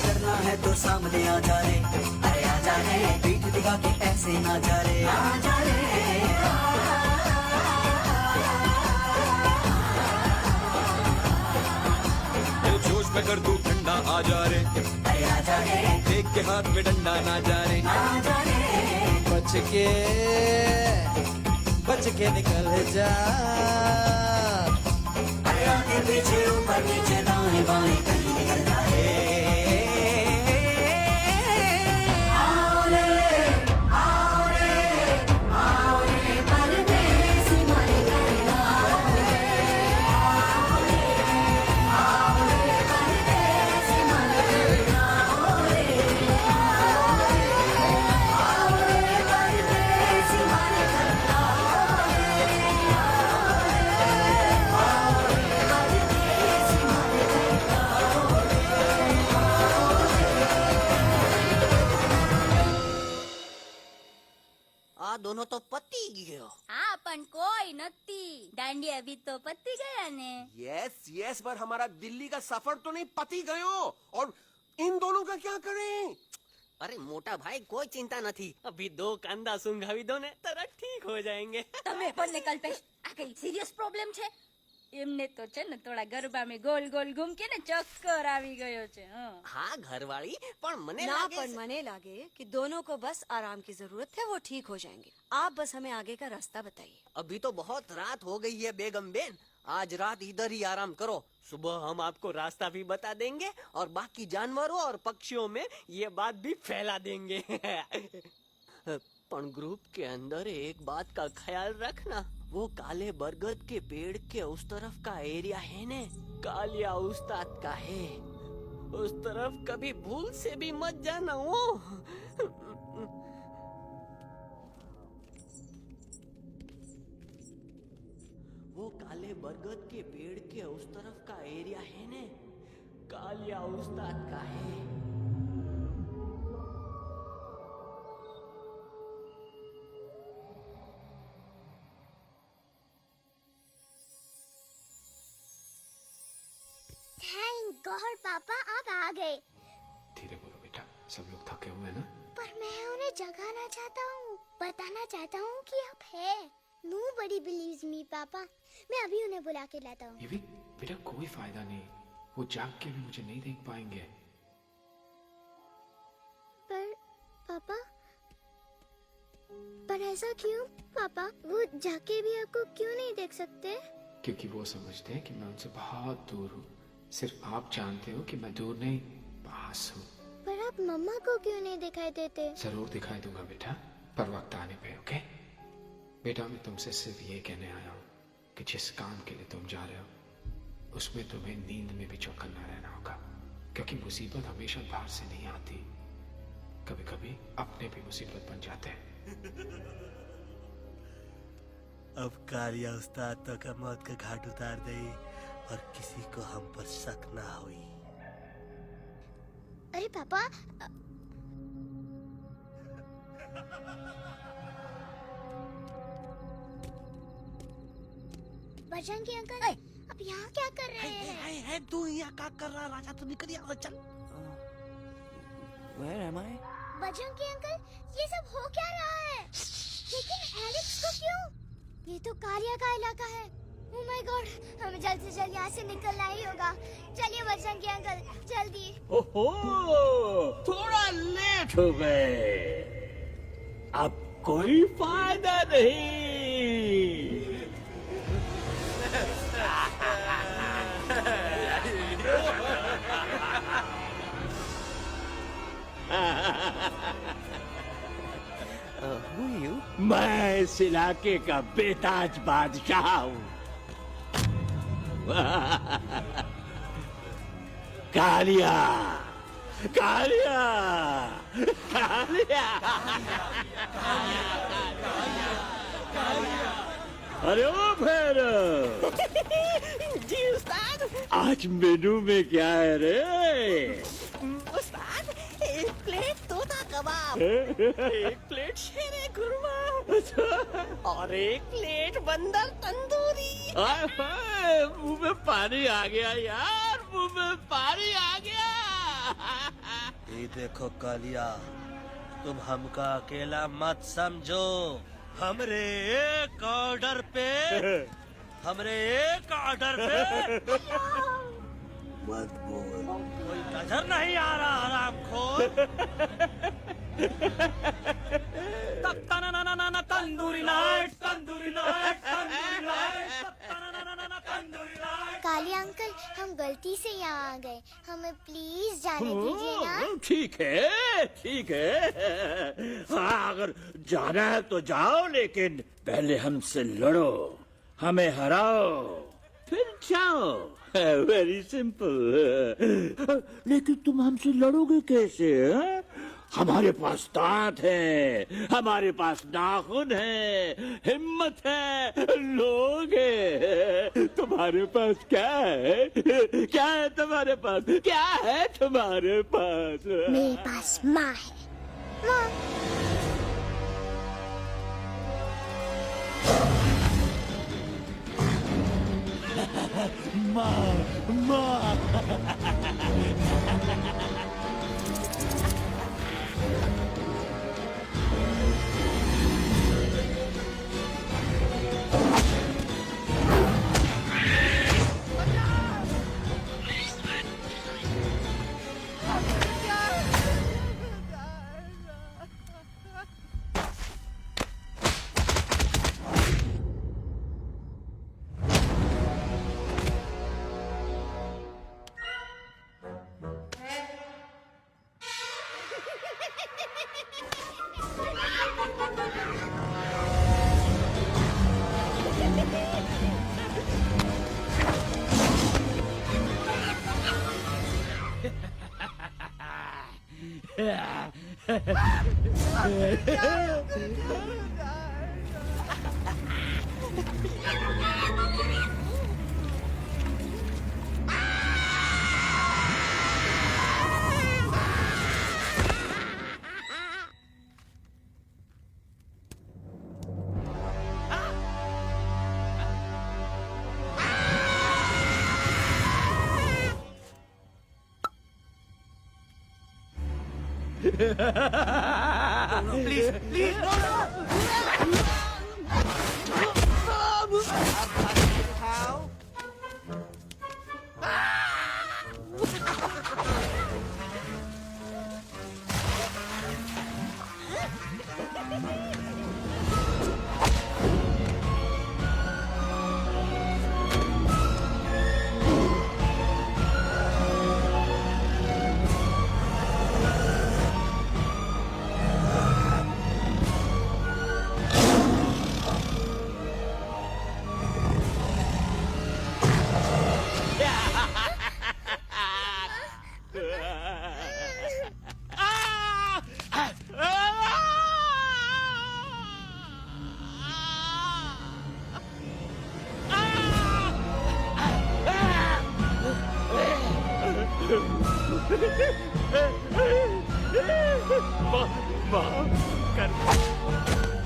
Speaker 13: करना है तो सामने आ जा रे, अरे आ जा रे, पीठ दिखा के ऐसे ना जा रे, आ जा रे।
Speaker 4: जोश में कर तू ठंडा आ जा रे,
Speaker 13: अरे आ जा रे,
Speaker 4: देख के हाथ में डंडा ना जा रे,
Speaker 13: आ जा रे।
Speaker 11: बच के निकल जा।
Speaker 13: अरे आगे पीछे ऊपर नीचे दाएं बाएं कहीं निकल जा रे।
Speaker 1: आओ रे, आओ रे, आओ रे परदेसी हमारे घर आओ रे, आओ रे, आओ रे परदेसी हमारे घर आओ रे, आओ रे, आओ रे परदेसी हमारे घर आओ रे, आओ रे, आओ रे परदेसी हमारे घर
Speaker 11: આ દોનો તો પતી ગયો.
Speaker 1: હા પણ કોઈ નથી. દાંડિયા भी तो પતી ગયા ને.
Speaker 8: यस यस, पर हमारा दिल्ली का सफर तो नहीं पति गयो. और इन दोनों का क्या करें?
Speaker 11: અરે મોટા ભાઈ કોઈ ચિંતા નથી.
Speaker 9: अभी 2 कांदा सुंघावी दो ने तरह ठीक हो जाएंगे.
Speaker 1: તમે પણ ને કલ્પેશ આ કઈ સિરિયસ પ્રોબ્લેમ છે? એમને તો છે ને થોડા ગરબામાં ગોલ ગોલ ઘૂમ કે ને ચક્કર આવી ગયો છે.
Speaker 11: હા ઘરવાળી, પણ મને
Speaker 3: ना
Speaker 11: લાગે
Speaker 3: पर मने लागे कि दोनों को बस आराम की जरूरत है, वो ठीक हो जाएंगे. आप बस हमें आगे का रास्ता बताइए.
Speaker 11: अभी तो बहुत रात हो गई है बेगम बेन. आज रात इधर ही आराम करो. सुबह हम आपको रास्ता भी बता देंगे और बाकी जानवरों और पक्षियों में ये बात भी फैला देंगे. पण ग्रुप के अंदर एक बात का ख्याल रखना, वो काले बरगद के पेड़ के उस तरफ का एरिया है ने कालिया उस्ताद का है. उस तरफ कभी भूल से भी मत जाना. वो काले बरगद के पेड़ के उस तरफ का एरिया है ने कालिया उस्ताद का है.
Speaker 1: थैंक गॉड पापा आप आ गए.
Speaker 5: धीरे बोलो बेटा, सब लोग थके हुए हैं ना.
Speaker 1: पर मैं उन्हें जगाना चाहता हूँ, बताना चाहता हूँ कि आप है. Nobody believes me पापा. मैं अभी उन्हें बुला के लाता हूँ.
Speaker 5: ये भी बेटा कोई फायदा नहीं, वो जाग के भी मुझे नहीं देख पाएंगे.
Speaker 1: पर ऐसा क्यों पापा? वो जाके भी आपको क्यों नहीं देख सकते?
Speaker 5: क्योंकि वो समझते हैं कि मैं उनसे बहुत दूर हूँ. सिर्फ आप जानते हो कि मैं दूर नहीं, पास हूँ.
Speaker 1: पर आप मम्मा को क्यों नहीं दिखाई देते?
Speaker 5: जरूर दिखाई दूंगा बेटा, पर वक्त आने पे. ओके बेटा, मैं तुमसे सिर्फ ये कहने आया हूँ कि जिस काम के लिए तुम जा रहे हो उसमें तुम्हें नींद में भी चौकन्ना रहना होगा, क्योंकि मुसीबत हमेशा बाहर से नहीं आती, कभी कभी अपने भी मुसीबत बन जाते हैं.
Speaker 8: अब कालिया उस्ताद तो का मौत का घाट उतार दे और किसी को हम पर शक ना हुई.
Speaker 1: अरे पापा बजरंगी अंकल अब यहाँ क्या कर रहे हैं?
Speaker 8: है तू यहाँ क्या कर रहा? राजा तो निकल यहाँ से, चल.
Speaker 7: Where am I?
Speaker 1: Bajrangi uncle ये सब हो क्या रहा है? लेकिन एलेक्स को क्यों? ये तो कालिया का इलाका है. ओह माय गॉड, हमें जल्द से जल्द यहाँ से निकलना ही होगा. चलिए बजरंगी अंकल जल्दी.
Speaker 2: ओहो, थोड़ा लेट हो गए. अब कोई फायदा नहीं.
Speaker 7: Who are you?
Speaker 2: मैं इस इलाके का बेताज बादशाह हूँ. कालिया, कालिया, कालिया. अरे ओ फिर
Speaker 11: जी उस्ताद.
Speaker 2: आज मेनू में क्या है रे?
Speaker 11: उस्ताद, एक प्लेट तोता कबाब, एक प्लेट शेरे खुरमा और एक प्लेट बंदर तंदूरी.
Speaker 2: हाय हाय, मुंह में पानी आ गया यार, मुंह में पानी आ गया.
Speaker 8: ये देखो कालिया, तुम हमका अकेला मत समझो. हमरे एक ऑर्डर पे मत बोल. कोई नजर नहीं आ रहा हरामखोर.
Speaker 9: Tandoori night, tandoori night, tandoori night, tandoori night.
Speaker 1: Kaliya uncle हम गलती से यहाँ आ गए, हमें प्लीज जाने दीजिए ना.
Speaker 2: ठीक है, ठीक है. हाँ, अगर जाना है तो जाओ, लेकिन पहले हमसे लड़ो, हमें हराओ, फिर जाओ. Very simple. लेकिन तुम हमसे लड़ोगे कैसे? हा? हमारे पास दांत है, हमारे पास नाखून है, हिम्मत है, लोग है. तुम्हारे पास क्या है? क्या है तुम्हारे पास? क्या है तुम्हारे पास?
Speaker 1: मेरे पास माँ है. माँ
Speaker 9: माँ माँ
Speaker 11: प्लीज प्लीज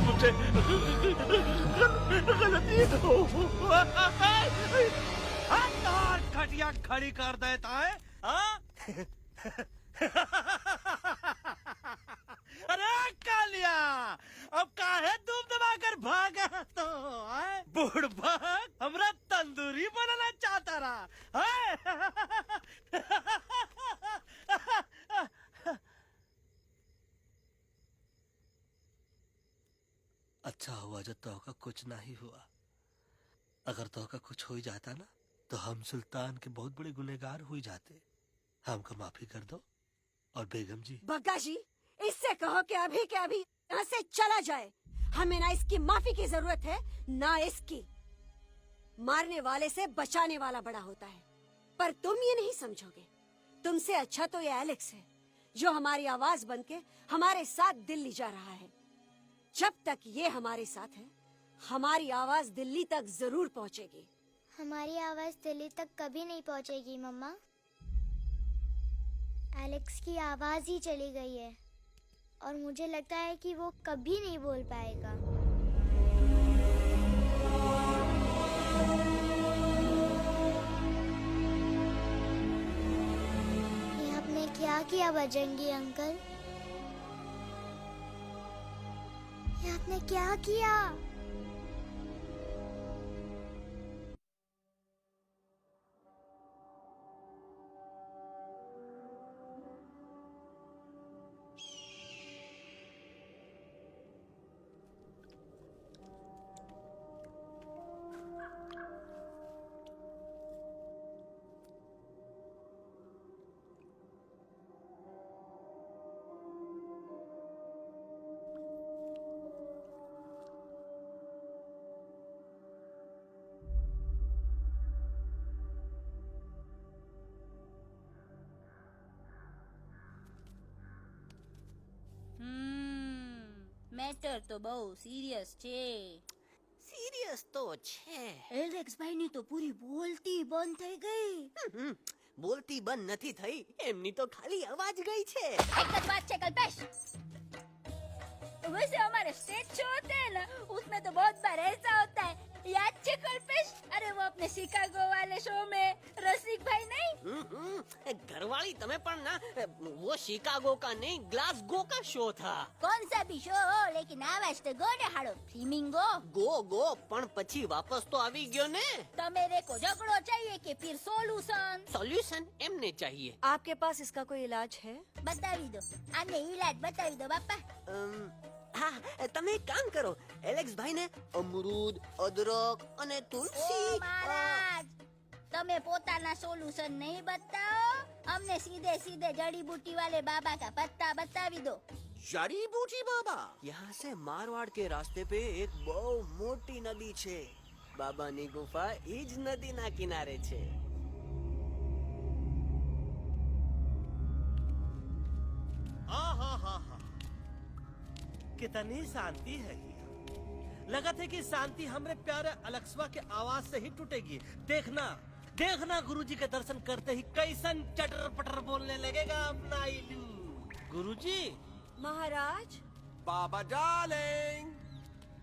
Speaker 9: मुझे गलती तार खटिया खड़ी कर देता है अरे कालिया अब काहे धूप दबाकर भागा तो बुढ़बा हमरा तंदूरी बनाना चाहता रहा
Speaker 8: अच्छा हुआ जो तोहका कुछ नहीं हुआ। अगर तोहका कुछ हो ही जाता ना तो हम सुल्तान के बहुत बड़े गुनहगार हो जाते। हमको माफी कर दो। और बेगम जी,
Speaker 3: बग्गा जी, इससे कहो कि अभी के अभी यहाँ से चला जाए। हमें ना इसकी माफी की जरूरत है ना इसकी। मारने वाले से बचाने वाला बड़ा होता है, पर तुम ये नहीं समझोगे। तुमसे अच्छा तो ये एलेक्स है जो हमारी आवाज बनके हमारे साथ दिल्ली जा रहा है। जब तक ये हमारे साथ है हमारी आवाज दिल्ली तक जरूर पहुंचेगी।
Speaker 1: हमारी आवाज दिल्ली तक कभी नहीं पहुंचेगी मम्मा। एलेक्स की आवाज ही चली गई है और मुझे लगता है कि वो कभी नहीं बोल पाएगा। ये आपने क्या किया बजरंगी अंकल? ये आपने क्या किया?
Speaker 6: મેટર તો બહુ સિરિયસ છે.
Speaker 12: સિરિયસ તો છે.
Speaker 6: એલેક્સ ભાઈ ની તો પૂરી બોલતી બંધ થઈ ગઈ.
Speaker 12: બોલતી બંધ નથી થઈ, એમની તો ખાલી અવાજ ગઈ છે.
Speaker 6: એક જ बात છે कल्पेश. वैसे हमारे स्टेज शो होते हैं ना, उसमें तो बहुत बार ऐसा होता है. याद है कल्पेश? अरे वो अपने शिकागो वाले शो में रसिक भाई नहीं?
Speaker 11: घरवाली तमें पण ना वो शिकागो का नहीं ग्लासगो का शो था।
Speaker 1: कौन सा भी शो हो लेकिन आवाज तो गो ने हाड़ो फ्लेमिंगो।
Speaker 11: गो पण પછી વાપસ તો આવી ગયો ને।
Speaker 6: तो मेरे को झगड़ो चाहिए कि फिर सोल्यूशन?
Speaker 11: सॉल्यूशन एमने चाहिए।
Speaker 3: आपके पास इसका कोई इलाज है?
Speaker 1: बतावी दो, आने इलाज बतावी दो बापा।
Speaker 11: હા તમે એક કામ કરો એલેક્સ ભાઈ ને અમરૂદ અદરક અને
Speaker 1: ओ
Speaker 11: તુલસી
Speaker 1: महाराज, तमे पोताना सोल्यूशन नहीं बताओ, हमने सीधे सीधे जड़ी बूटी वाले बाबा का पत्ता बतावी दो।
Speaker 11: जड़ी बूटी बाबा यहाँ से मारवाड़ के रास्ते पे एक बहु मोटी नदी छे। बाबा नी गुफा ईज नदी ना किनारे छे।
Speaker 9: कितनी शांति है यहाँ। लगा था कि शांति हमरे प्यारे अलेक्सवा के आवाज से ही टूटेगी। देखना देखना गुरुजी के दर्शन करते ही कैसन चटर पटर बोलने लगेगा अपना इलू। गुरुजी।
Speaker 3: महाराज।
Speaker 8: बाबा डार्लिंग।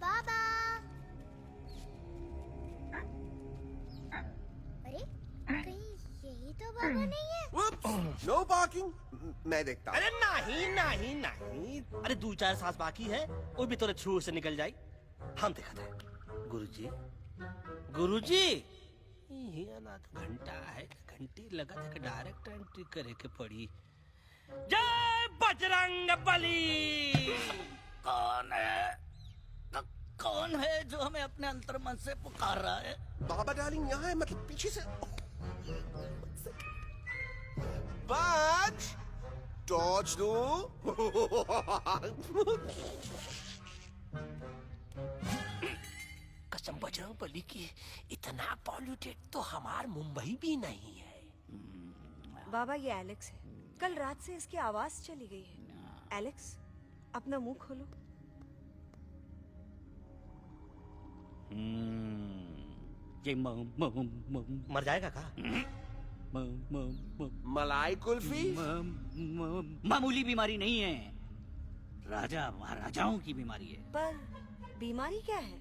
Speaker 1: बाबा। अरे कहीं यही तो बाबा नहीं है?
Speaker 8: नो पार्किंग, मैं देखता हूँ।
Speaker 9: अरे नहीं नहीं नहीं, अरे 2-4 सांस बाकी है, वो भी तोरे छू से निकल जाए। हम देखते हैं। गुरुजी गुरुजी ये ना घंटा है, घंटी लगा था कि डायरेक्ट एंट्री करे के पड़ी। जय बजरंग बली।
Speaker 13: कौन है? कौन है जो हमें अपने अंतर्मन से पुकार रहा है?
Speaker 8: बाबा डार्लिंग यहाँ है, मतलब पीछे से। बच डॉज दो।
Speaker 9: कसम बजरंग बली की, इतना पॉल्यूटेड तो हमार मुंबई भी नहीं है।
Speaker 3: बाबा ये एलेक्स है, कल रात से इसकी आवाज चली गई है। एलेक्स अपना मुंह खोलो।
Speaker 13: ये मर
Speaker 9: जाएगा का?
Speaker 8: मलाई कुल्फी?
Speaker 13: मामूली बीमारी नहीं है, राजा महाराजाओं की बीमारी है।
Speaker 3: पर बीमारी क्या है?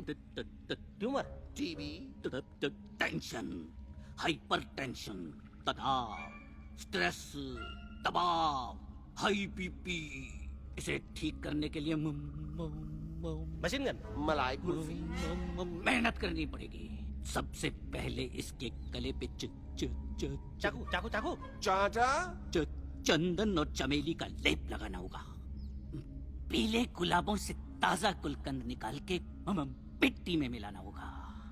Speaker 9: Tumour,
Speaker 8: TB,
Speaker 13: tension, hyper tension, तनाव, स्ट्रेस, दबाव, हाई बीपी। इसे ठीक करने के लिए
Speaker 9: मशीन गन,
Speaker 8: मलाई कुल्फी,
Speaker 13: मेहनत करनी पड़ेगी। सबसे पहले इसके गले पे
Speaker 9: चाकू चाकू चाकू
Speaker 8: चाटा,
Speaker 13: चंदन और चमेली का लेप लगाना होगा। पीले गुलाबों से ताजा गुलकंद निकाल के मिट्टी में मिलाना होगा।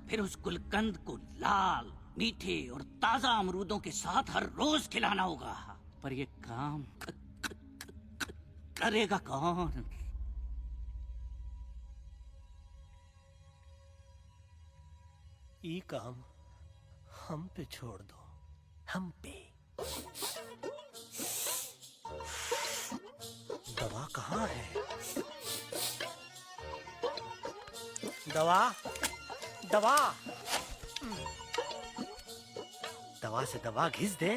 Speaker 13: फिर उस गुलकंद को लाल, मीठे और ताजा अमरूदों के साथ हर रोज खिलाना होगा। पर ये काम करेगा कौन?
Speaker 9: ये काम हम पे छोड़ दो, हम पे। दवा कहाँ है? दवा दवा दवा से दवा घिस दे।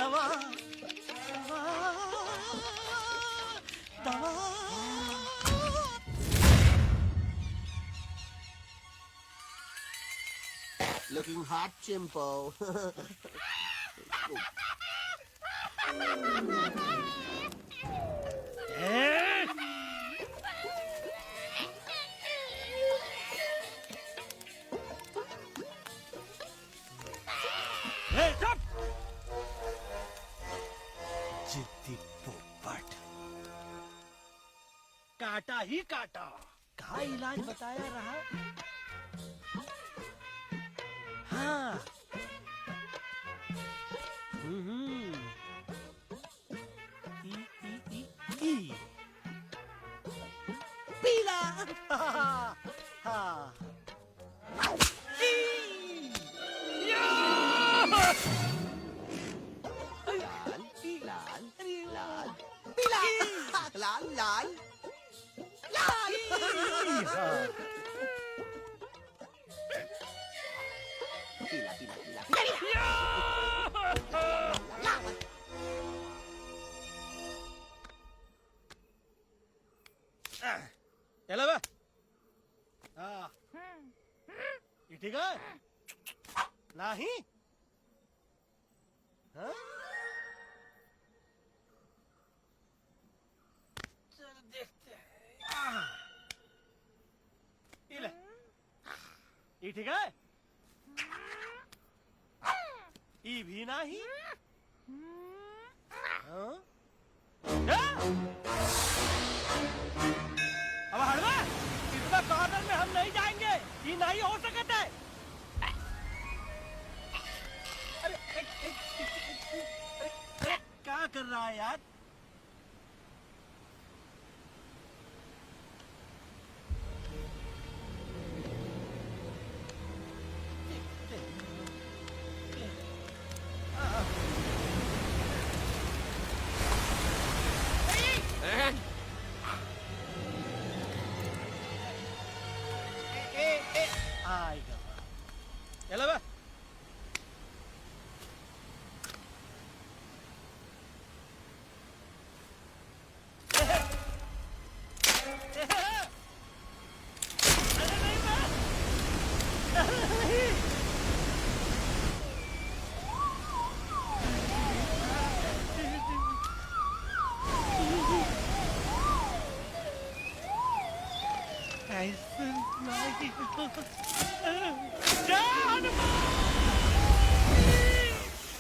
Speaker 9: दवा दवा
Speaker 8: looking hot, Chimpo.
Speaker 9: जिद्दी पोपट, काटा ही काटा। कहा इलाज बताया रहा? हाँ। पीला। हाँ।
Speaker 8: लाल लाल
Speaker 13: पीला पीला पीला
Speaker 9: चलो बे। हाँ। ठीक है नहीं हाँ? चल देखते हैं ये ले ये ठीक है ये भी नहीं हाँ? अब हड़वा इतना कॉर्नर में हम नहीं जाएंगे ये नहीं हो सकता है अरे क्या कर रहा है यार आएगा चलो बे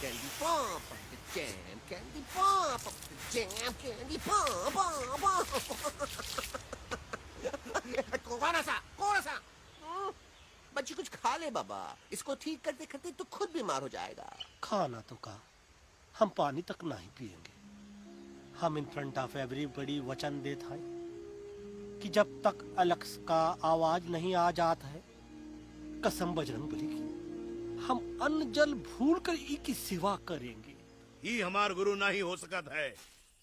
Speaker 8: Candy pop up the jam, candy pop up the jam, candy pop कौन सा बच्ची कुछ खा ले बाबा इसको ठीक करते करते तो खुद बीमार हो जाएगा
Speaker 9: खाना तो का हम पानी तक नहीं पिएंगे हम इन फ्रंट ऑफ एवरीबॉडी वचन देता है कि जब तक एलेक्स का आवाज नहीं आ जाता है कसम बजरंग बली की हम अन्न जल भूल कर ई की सेवा करेंगे
Speaker 10: ही हमार गुरु नहीं हो सकता है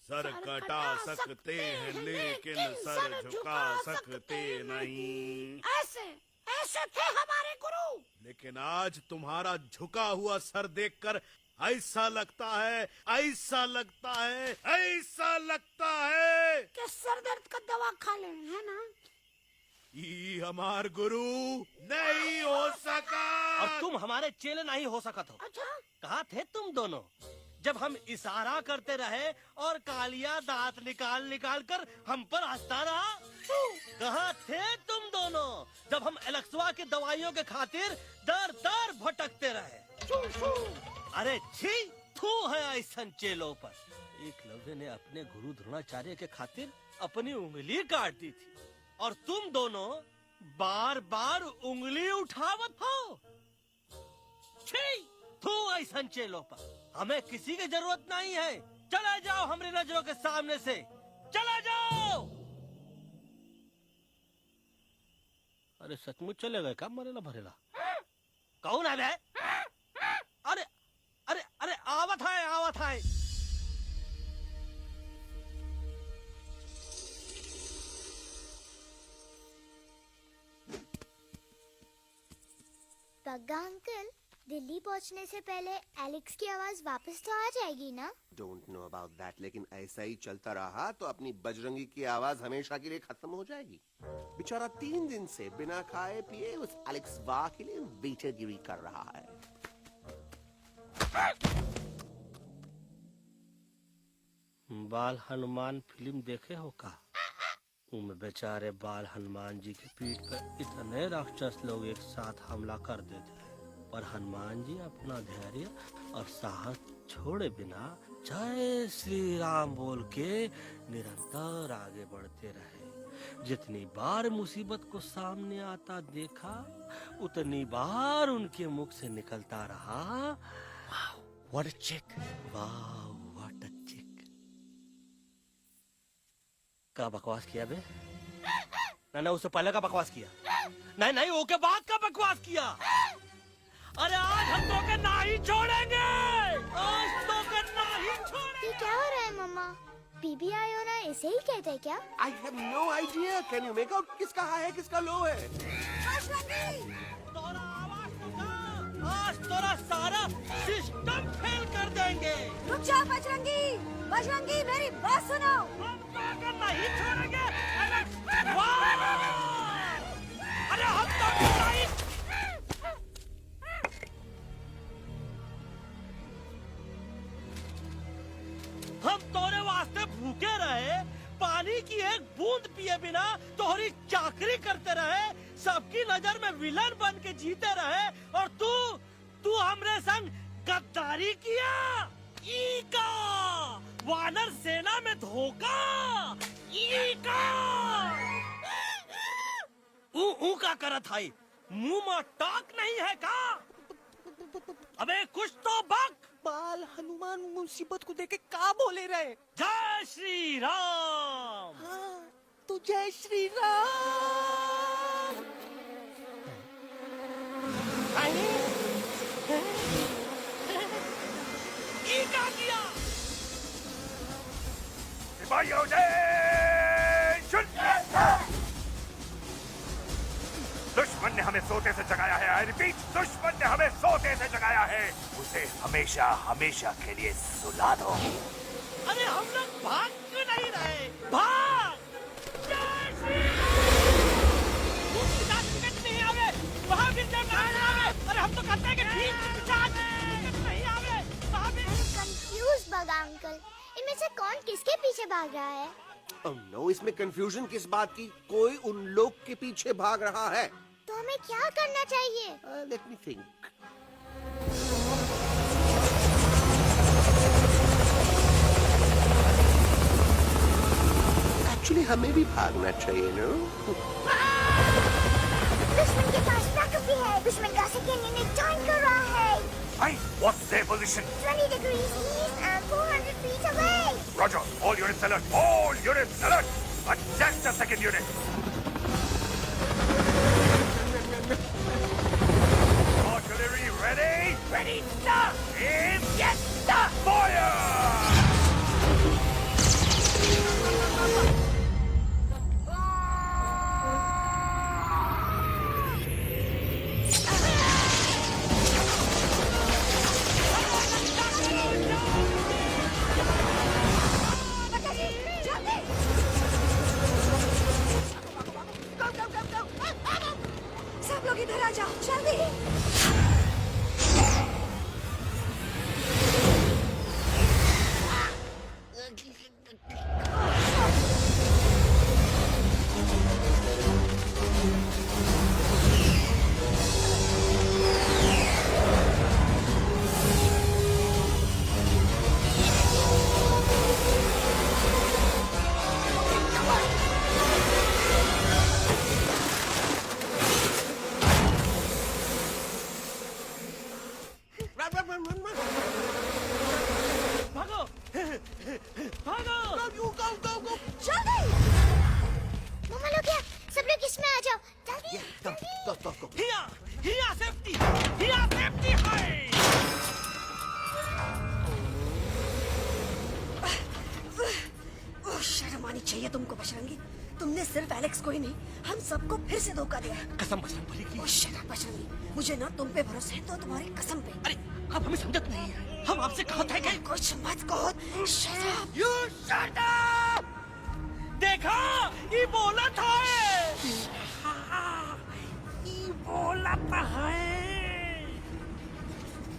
Speaker 10: सर कटा सकते हैं लेकिन सर झुका सकते नहीं
Speaker 12: ऐसे ऐसे थे हमारे गुरु
Speaker 10: लेकिन आज तुम्हारा झुका हुआ सर देखकर ऐसा लगता है
Speaker 12: कि सर दर्द का दवा खा ले है ना
Speaker 10: ये हमार गुरु नहीं हो सका
Speaker 9: और तुम हमारे चेले नहीं हो सका तो
Speaker 12: अच्छा
Speaker 9: कहाँ थे तुम दोनों जब हम इशारा करते रहे और कालिया दांत निकाल निकाल कर हम पर हंसता रहा कहाँ थे तुम दोनों जब हम एलेक्सवा की दवाइयों के खातिर दर दर भटकते रहे अरे छी थू है ऐसा चेलों पर एकलव्य ने अपने गुरु द्रोणाचार्य के खातिर अपनी उंगली काट दी थी और तुम दोनों बार बार उंगली उठावत हो छी थू ऐसा चेलों पर हमें किसी की जरूरत नहीं है चले जाओ हमारी नजरों के सामने से चले जाओ अरे सचमुच चले गए क्या मरेला भरेला कौन है बे अरे अरे अरे आवत है
Speaker 1: पग्गा अंकल दिल्ली पहुंचने से पहले एलेक्स की आवाज वापस तो आ जाएगी ना
Speaker 8: डोंट नो अबाउट दैट लेकिन ऐसा ही चलता रहा तो अपनी बजरंगी की आवाज हमेशा के लिए खत्म हो जाएगी बेचारा 3 दिन से बिना खाए पिए उस एलेक्स वाह के लिए बेटेगिरी कर रहा है
Speaker 9: बाल हनुमान फिल्म देखे हो का उनमें बेचारे बाल हनुमान जी की पीठ पर इतने राक्षस लोग एक साथ हमला कर देते हैं पर हनुमान जी अपना धैर्य और साहस छोड़े बिना जय श्री राम बोल के निरंतर आगे बढ़ते रहे जितनी बार मुसीबत को सामने आता देखा उतनी बार उनके मुख से निकलता रहा व्हाट अ चिक वाह व्हाट अ चिक का बकवास किया बे ना उससे पहले का बकवास किया नहीं वो के बाद का बकवास किया अरे आज हम तो के नहीं छोड़ेंगे आज तो के नहीं छोड़ेंगे
Speaker 1: ये क्या हो रहा है मम्मा बीबी आयो ना ऐसे ही कहते क्या
Speaker 8: I have no idea can you make out किसका हाई है किसका लो है
Speaker 9: तोरा आवाज सुना आज तोरा सारा सिस्टम फेल कर देंगे
Speaker 3: रुक जा बजरंगी बजरंगी मेरी बात सुनो
Speaker 9: हम तो के नहीं छोड़ेंगे अरे हम तो के नहीं एक बूंद पिए बिना तोहरी चाकरी करते रहे, सबकी नजर में विलन बन के जीते रहे, और तू हमरे संग गद्दारी किया। ई का वानर सेना में धोखा, ई का ऊ का करत है, मुंह में टाक नहीं है का? अबे कुछ तो बक।
Speaker 11: बाल हनुमान मुसीबत को देखे का बोले रहे?
Speaker 9: जय श्री राम।
Speaker 11: हाँ, तो जय श्री राम।
Speaker 9: ये क्या किया?
Speaker 10: सिपाहियों दुश्मन ने हमें सोते से जगाया है। आई रिपीट, दुश्मन ने हमें सोते से जगाया है। उसे हमेशा हमेशा के लिए सुला दो।
Speaker 9: अरे हम लोग भाग क्यों नहीं रहे? भाग! जय श्री नहीं आवे, वहाँ भी जब नहीं आवे। अरे हम तो कहते हैं कि ठीक नहीं आवे, वहाँ भी।
Speaker 1: कंफ्यूज बगा अंकल, इनमें से कौन किसके पीछे भाग रहा है?
Speaker 8: नो, इसमें कंफ्यूजन किस बात की? कोई उन लोग के पीछे भाग रहा है।
Speaker 1: तो हमें क्या करना चाहिए?
Speaker 8: Let me think. एक्चुअली हमें भी भागना चाहिए, नो?
Speaker 1: दुश्मन के पास बैकअप भी है। दुश्मन का सेकेंड यूनिट जॉइन कर रहा है।
Speaker 10: Hey, what's their position?
Speaker 1: 20 degrees east and 400 feet away.
Speaker 10: Roger, all units alert. All units alert. Adjust the second unit. Artillery ready? Ready, sir. Aim. Yes, sir. Fire!
Speaker 3: सब लोग इधर आ जाओ, जल्दी।
Speaker 9: भागो, भागो।
Speaker 1: जल्दी। मम्मा लोग क्या? सब लोग इसमें आ जाओ, जल्दी।
Speaker 9: हिया सेफ्टी है।
Speaker 3: शर्म आनी चाहिए तुमको बजरंगी। तुमने सिर्फ एलेक्स को ही नहीं, हम सबको फिर से धोखा दिया।
Speaker 9: कसम बजरंग बली की।
Speaker 3: शट अप बजरंगी, मुझे ना तुम पे भरोसा है तो तुम्हारी कसम पे।
Speaker 9: अरे आप हमें समझत नहीं है। हम आपसे कहा था कि
Speaker 3: कुछ मत कहो। Shut up.
Speaker 9: You shut up. देखा, ये बोला था। ये बोला था है।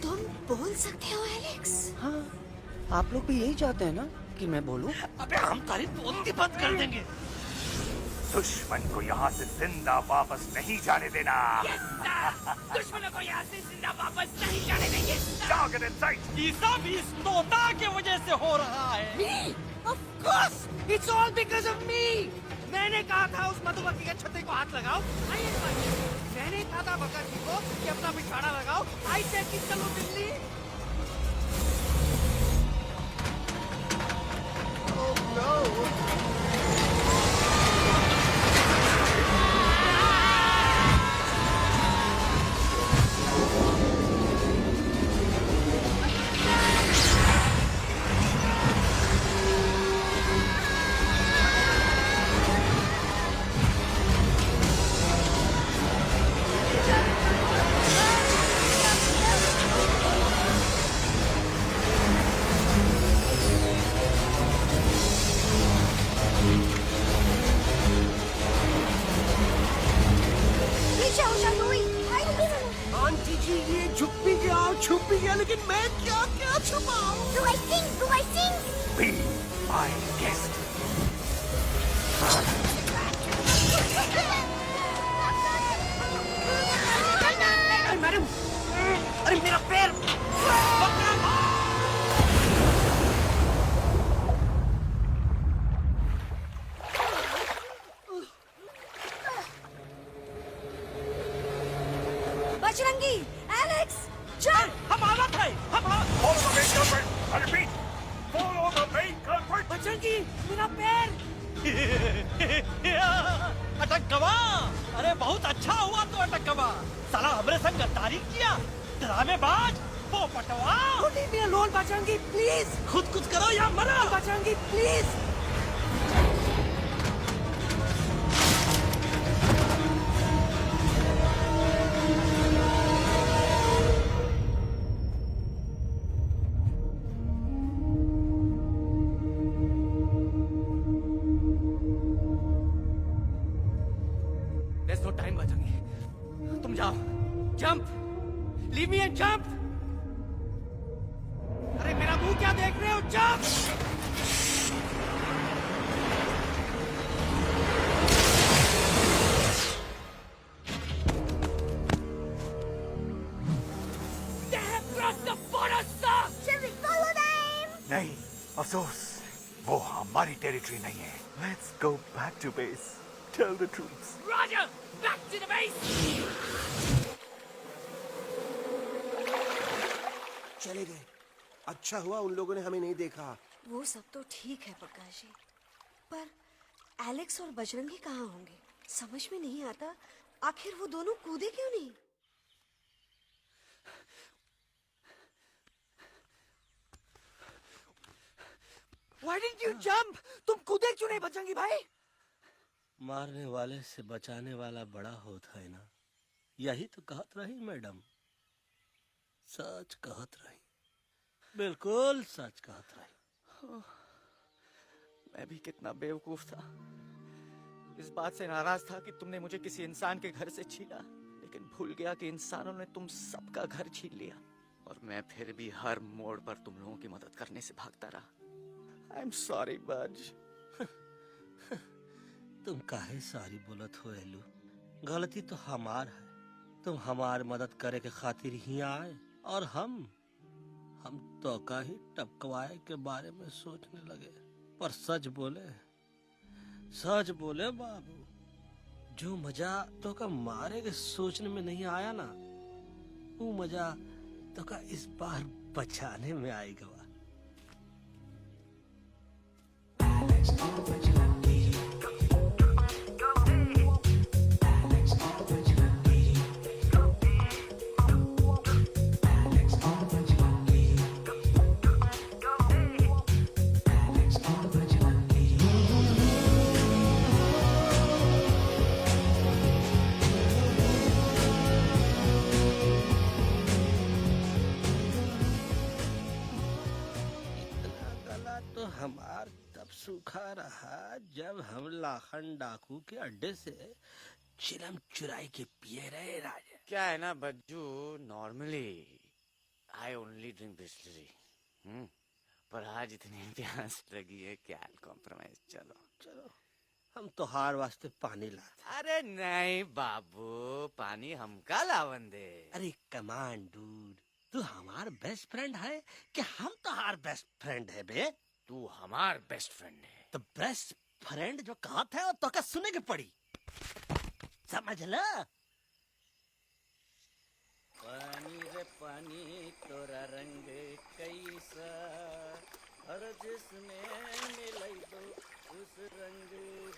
Speaker 3: तुम बोल सकते हो एलेक्स?
Speaker 11: हाँ, आप लोग भी यही चाहते हैं ना कि मैं बोलूं?
Speaker 9: अबे हम तारीफ बोलती बंद कर देंगे।
Speaker 10: दुश्मन को यहाँ से जिंदा वापस नहीं जाने देना।
Speaker 9: दुश्मनों को यहाँ से जिंदा वापस नहीं जाने देंगे।
Speaker 10: Target in sight.
Speaker 9: ये सब इस तोता के वजह से हो रहा है।
Speaker 11: Me? Of course, it's all because of me.
Speaker 9: मैंने कहा था उस मधुमक्खी के छत्ते को हाथ लगाओ। मैंने कहा था भगत जी को कि अपना पिछवाड़ा लगाओ। आई से कि चलो दिल्ली।
Speaker 8: Oh no! आंटी जी, ये झुक भी गया, छुप भी गया, लेकिन मैं क्या क्या छुपाऊं?
Speaker 1: Do I sing?
Speaker 10: Be my guest.
Speaker 11: Madam, अरे मेरा पैर!
Speaker 3: बजरंगी, एलेक्स, चल!
Speaker 9: हम आलत है,
Speaker 11: बजरंगी, मेरा पैर!
Speaker 9: अटक गवा। अरे बहुत अच्छा हुआ तो अटक गवा। साला हमरे संग गद्दारी किया, ड्रामेबाज, पोपटवा।
Speaker 11: Leave me alone, Bajrangi, please!
Speaker 9: खुद कुछ करो या मरो।
Speaker 11: Bajrangi, please!
Speaker 7: There's no time, Bajrangi. तुम जाओ। Jump! Leave me and jump!
Speaker 11: अरे मेरा मुंह क्या देख रहे हो? Jump!
Speaker 12: They have crossed the border, sir! Shall we follow them?
Speaker 10: नहीं, अफसोस, वो हमारी टेरिटरी नहीं है। Let's go back to base. Tell the troops.
Speaker 12: Roger! Back to the base!
Speaker 8: चले गए। अच्छा हुआ उन लोगों ने हमें नहीं देखा।
Speaker 3: वो सब तो ठीक है प्रकाश जी, पर एलेक्स और बजरंगी कहाँ होंगे? समझ में नहीं आता, आखिर वो दोनों कूदे क्यों नहीं?
Speaker 11: Why didn't you jump? तुम कूदे क्यों नहीं बजरंगी भाई?
Speaker 9: मारने वाले से बचाने वाला बड़ा होता है ना। यही तो कहत रही मैडम, सच कहत रही, बिल्कुल सच कहत रही।
Speaker 11: मैं भी कितना बेवकूफ था। इस बात से नाराज था कि तुमने मुझे किसी इंसान के घर से छीना, लेकिन भूल गया कि इंसानों ने तुम सबका घर छीन लिया, और मैं फिर भी हर मोड़ पर तुम लोगों की मदद करने से भागता रहा। आई एम सॉरी बज।
Speaker 9: तुम काहे सारी बोलत हो एलू? गलती तो हमार है। तुम हमार मदद करे के खातिर ही आए, और हम तो का ही टपकवाए के बारे में सोचने लगे। पर सच बोले बाबू, जो मजा तो का मारे के सोचने में नहीं आया ना, वो मजा तो का इस बार बचाने में आएगा। हमार तब सूखा रहा जब हम लाखन डाकू के अड्डे से चिलम चुराई के पिए रहे राजा।
Speaker 11: क्या है ना Bajju, normally I only drink Bisleri, पर आज इतनी प्यास लगी है क्या कॉम्प्रोमाइज। चलो
Speaker 9: हम तो हार वास्ते पानी लाते।
Speaker 11: अरे नहीं बाबू, पानी हमका लावन दे।
Speaker 9: अरे कमान डूड, तू हमार बेस्ट फ्रेंड है कि हम तो हार बेस्ट फ्रेंड है बे?
Speaker 11: तू हमार बेस्ट फ्रेंड है।
Speaker 9: तो बेस्ट फ्रेंड जो कहा था वो तो क्या सुने के पड़ी, समझ ला। पानी रे पानी तोरा रंग कैसा, हर जिसमें मिलाई दो उस रंग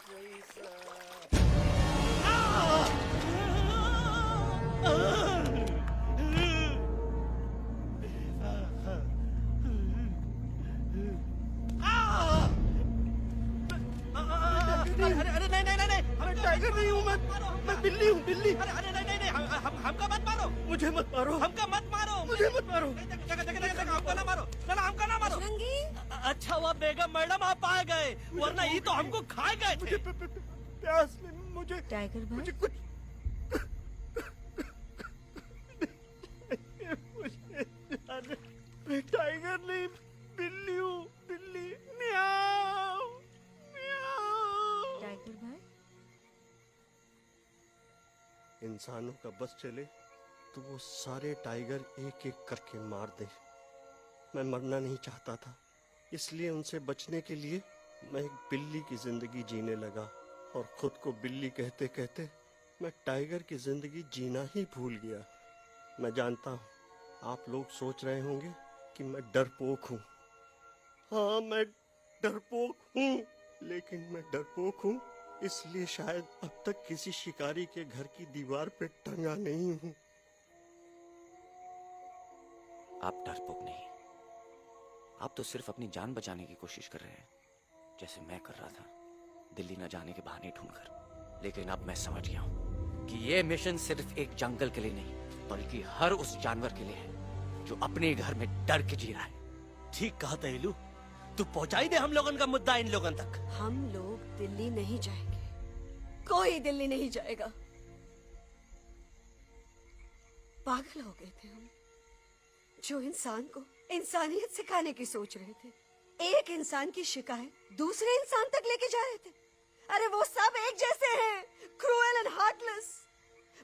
Speaker 9: जैसा। अरे नहीं, अरे टाइगर नहीं हूँ मैं बिल्ली हूँ, बिल्ली। अरे नहीं, हमका मत मारो, मुझे मत मारो, हमका मत मारो, मुझे मत मारो, हमका ना मारो, ना हमका ना मारो। अच्छा हुआ बेगम मैडम आप आ गए, वरना ये तो हमको खा गए थे। प्यास मुझे
Speaker 3: टाइगर भाई,
Speaker 9: मुझे कुछ मैं टाइगर नहीं, बिल्ली हूँ, बिल्ली। म्याऊ म्याऊ।
Speaker 3: टाइगर
Speaker 8: इंसानों का बस चले तो वो सारे टाइगर एक एक करके मार दें। मैं मरना नहीं चाहता था, इसलिए उनसे बचने के लिए मैं एक बिल्ली की जिंदगी जीने लगा और खुद को बिल्ली कहते कहते मैं टाइगर की जिंदगी जीना ही भूल गया। मैं जानता हूँ आप लोग सोच रहे होंगे कि मैं डरपोक हूँ। हाँ, मैं डरपोक हूँ, लेकिन मैं डरपोक हूँ इसलिए शायद अब तक किसी शिकारी के घर की दीवार पे टंगा नहीं हूँ।
Speaker 14: आप डरपोक नहीं, आप तो सिर्फ अपनी जान बचाने की कोशिश कर रहे हैं, जैसे मैं कर रहा था दिल्ली न जाने के बहाने ढूंढकर। लेकिन अब मैं समझ गया हूं कि ये मिशन सिर्फ एक जंगल के लिए नहीं, बल्कि हर उस जानवर के लिए है जो अपने घर में डर के जी रहा है।
Speaker 8: ठीक कहा तैलू, तू पहुंचाई दे हम लोगन का मुद्दा इन लोगन तक।
Speaker 3: हम लोग दिल्ली नहीं जाएंगे, कोई दिल्ली नहीं जाएगा। पागल हो गए थे हम, जो इंसान को इंसानियत सिखाने की सोच रहे थे। एक इंसान की शिकायत दूसरे इंसान तक लेके जा रहे थे। अरे वो सब एक जैसे हैं, क्रूएल एंड हार्टलेस।